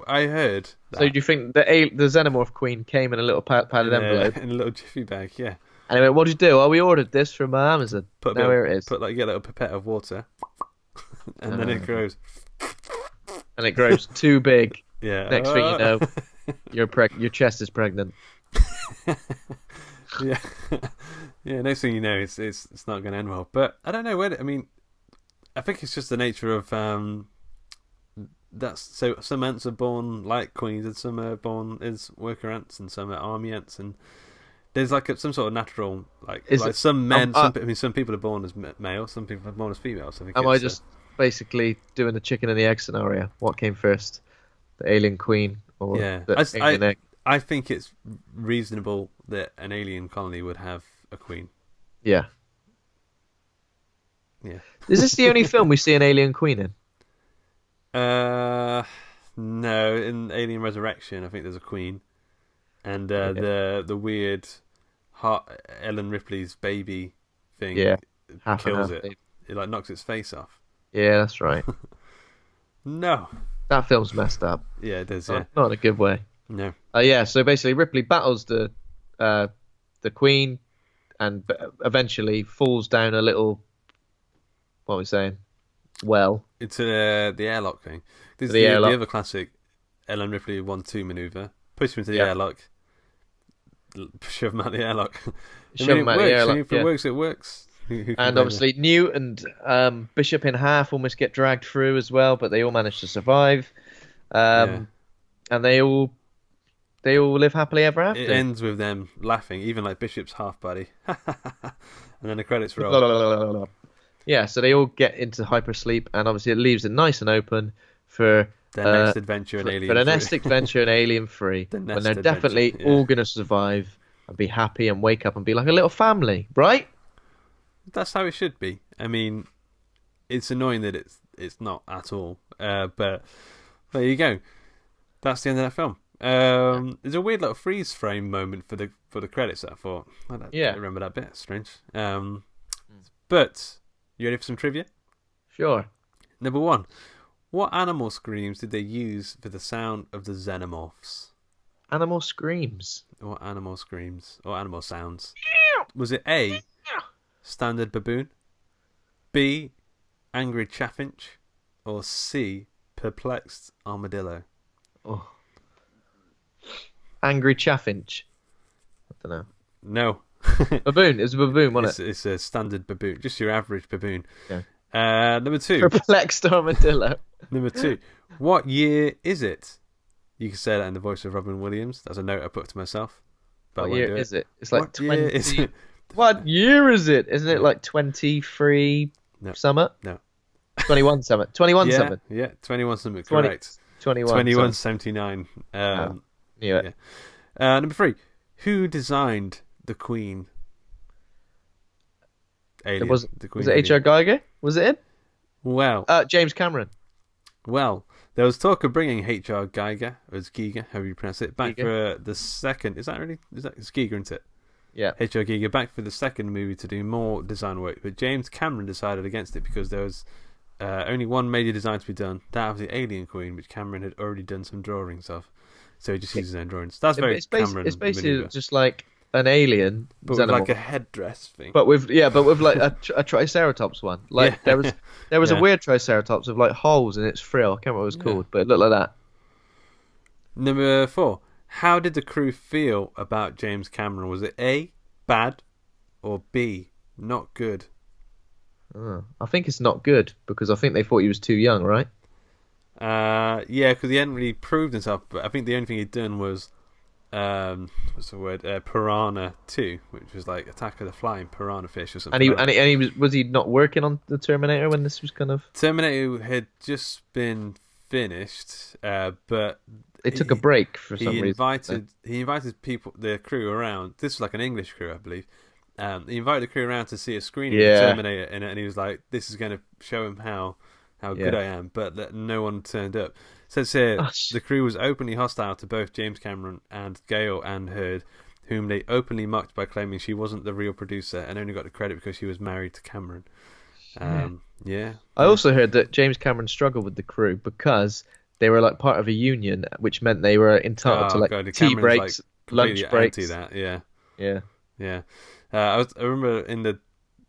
I heard. So do you think the xenomorph queen came in a little padded envelope? In a little jiffy bag, yeah. And he went, "What did you do? Oh, we ordered this from Amazon. Here it is." Put a little pipette of water, and then it grows. And it grows too big. Yeah. Next thing you know, your chest is pregnant. Yeah. Yeah, next thing you know, it's not going to end well. But I don't know where. I mean, I think it's just the nature of that's so. Some ants are born like queens, and some are born as worker ants, and some are army ants, and there's some sort of natural some men. Some people are born as male, some people are born as females. Am I just basically doing the chicken and the egg scenario? What came first, the alien queen or the alien egg? I think it's reasonable that an alien colony would have a queen. Yeah. Yeah. Is this the only film we see an alien queen in? No. In Alien Resurrection, I think there's a queen, and the weird Ellen Ripley's baby thing kills it. It knocks its face off. Yeah, that's right. No. That film's messed up. Yeah, it does. Not in a good way. No. So basically Ripley battles the queen and eventually falls down a little, what are we saying? Well. It's the airlock thing. This is the other classic Ellen Ripley 1-2 maneuver. Push him into the airlock. Shove him out the airlock. Shove him out the airlock. If it works, it works. And obviously Newt and Bishop in half almost get dragged through as well, but they all manage to survive. And they all live happily ever after. It ends with them laughing, even like Bishop's half buddy. And then the credits roll. Yeah, so they all get into hypersleep, and obviously it leaves it nice and open for their next adventure in Alien. For the next adventure in Alien 3, when they're definitely all going to survive and be happy and wake up and be like a little family, right? That's how it should be. I mean, it's annoying that it's not at all. But there you go. That's the end of that film. There's a weird little freeze frame moment for the credits that I thought. I don't remember that bit. It's strange. But you ready for some trivia? Sure. Number 1. What animal screams did they use for the sound of the xenomorphs? Animal screams. What animal screams or animal sounds? Was it A, standard baboon, B, angry chaffinch, or C, perplexed armadillo? Oh. Angry chaffinch. I don't know. No. Baboon. It's a baboon, wasn't it? It's a standard baboon. Just your average baboon. Yeah. Number 2. Perplexed armadillo. Number 2. What year is it? You can say that in the voice of Robin Williams. That's a note I put to myself. What year is it? It's like what 20. Year is it? What year is it? Isn't it like 23 summer? No. 21 something. 21 yeah, something. Yeah, 21 something. Correct. 2179. Yeah. Number 3. Who designed the Queen? Alien. Was Queen it H.R. Geiger? Was it him? Well, James Cameron. Well, there was talk of bringing H.R. Geiger, or Giger, however you pronounce it, back Giger. for the second. It's Giger, isn't it? Yeah. H.R. Giger back for the second movie to do more design work, but James Cameron decided against it because there was only one major design to be done, that of the Alien Queen, which Cameron had already done some drawings of. So he just used his own drawings. That's very Cameron. It's basically just like an alien, but with like a headdress thing. But with like a Triceratops one. Like there was a weird Triceratops with like holes in its frill. I can't remember what it was called, but it looked like that. Number 4. How did the crew feel about James Cameron? Was it A, bad, or B, not good? I think it's not good because I think they thought he was too young, right? Yeah, because he hadn't really proved himself. But I think the only thing he'd done was what's the word? Piranha 2, which was like Attack of the Flying Piranha Fish or something. And he was he not working on the Terminator when this was kind of? Terminator had just been finished, but they took a break for some reason. He invited people, the crew around. This was like an English crew, I believe. He invited the crew around to see a screening of Terminator, and he was like, "This is going to show him how good I am," but no one turned up. So it says here, the crew was openly hostile to both James Cameron and Gale Anne Hurd, whom they openly mocked by claiming she wasn't the real producer and only got the credit because she was married to Cameron. I also heard that James Cameron struggled with the crew because they were like part of a union, which meant they were entitled to like tea breaks, lunch breaks. That, yeah. Yeah. I remember in the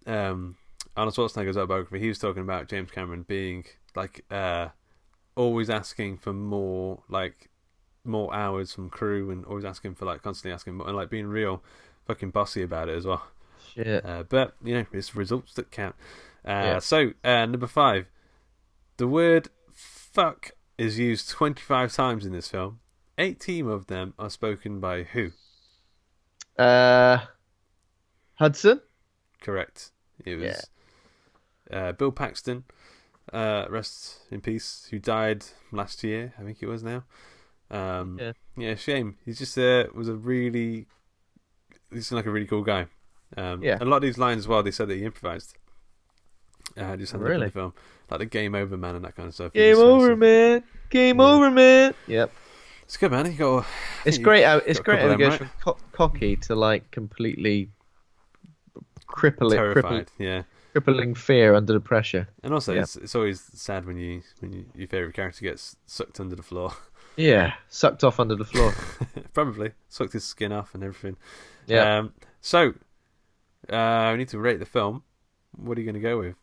Arnold Schwarzenegger's autobiography, he was talking about James Cameron being like always asking for more hours from crew, and always asking for constantly asking more, and like being real fucking bossy about it as well. Shit. But it's results that count. So number 5, the word fuck is used 25 times in this film. 18 of them are spoken by who? Hudson? Correct. It was Bill Paxton, rest in peace, who died last year, I think it was now. Shame. He's just was a really... He seemed like a really cool guy. A lot of these lines as well, they said that he improvised. Just had in the film. Like the game over man and that kind of stuff. Game over man. Game over man. Yep. It's good, man. It's great how it goes from cocky to like completely crippling fear under the pressure. And also, it's always sad when your favourite character gets sucked under the floor. Yeah, sucked off under the floor. Probably sucked his skin off and everything. Yeah. So we need to rate the film. What are you going to go with?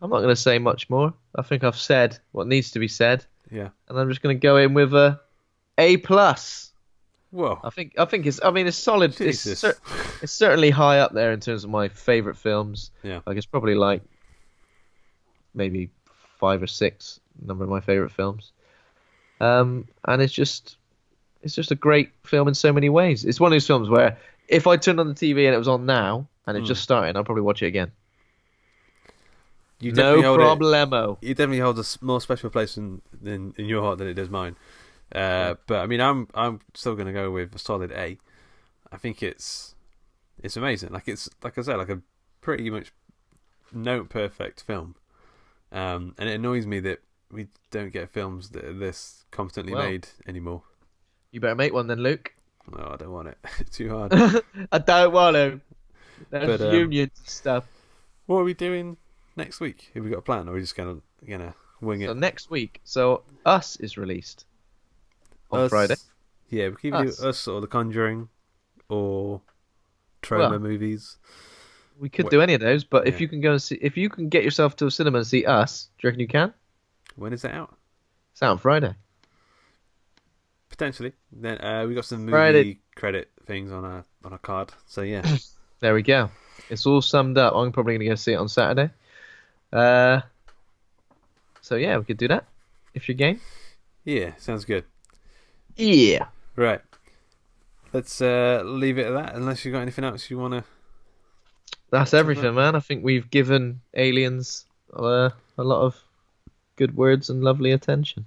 I'm not going to say much more. I think I've said what needs to be said. Yeah. And I'm just going to go in with a A+. Whoa. I think it's solid. Jesus. It's certainly high up there in terms of my favourite films. Yeah. Like it's probably like maybe 5 or 6 number of my favourite films. And it's just a great film in so many ways. It's one of those films where if I turned on the TV and it was on now and it just started, I'd probably watch it again. No problemo. You definitely hold a more special place in your heart than it does mine. But I mean, I'm still going to go with a solid A. I think it's amazing. Like it's like I said, like a pretty much note perfect film. And it annoys me that we don't get films that are this competently made anymore. You better make one then, Luke. No, I don't want it. It's too hard. I don't want to. There's union stuff. What are we doing next week? Have we got a plan, or are we just gonna wing it? So next week, Us is released on Friday. Yeah, we can either do Us or The Conjuring or Trauma movies. We could do any of those, but if you can get yourself to a cinema and see Us, do you reckon you can? When is it out? It's out on Friday. Potentially. Then we got some movie credit things on our card. So yeah. There we go. It's all summed up. I'm probably going to go see it on Saturday. So yeah, we could do that if you're game. Yeah, sounds good. Yeah. Right. Let's leave it at that. Unless you got anything else you want to. That's everything, man. I think we've given aliens a lot of good words and lovely attention.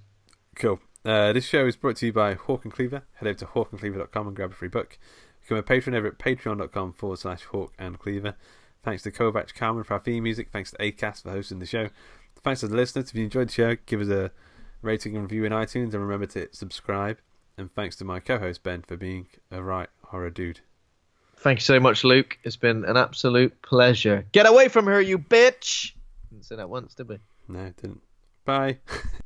Cool. This show is brought to you by Hawk and Cleaver. Head over to hawkandcleaver.com and grab a free book. Become a patron over at patreon.com/Hawk and Cleaver. Thanks to Kovac Carmen for our theme music. Thanks to Acast for hosting the show. Thanks to the listeners. If you enjoyed the show, give us a rating and review in iTunes, and remember to subscribe. And thanks to my co-host Ben for being a right horror dude. Thank you so much, Luke. It's been an absolute pleasure. Get away from her, you bitch! Didn't say that once, did we? No, didn't. Bye.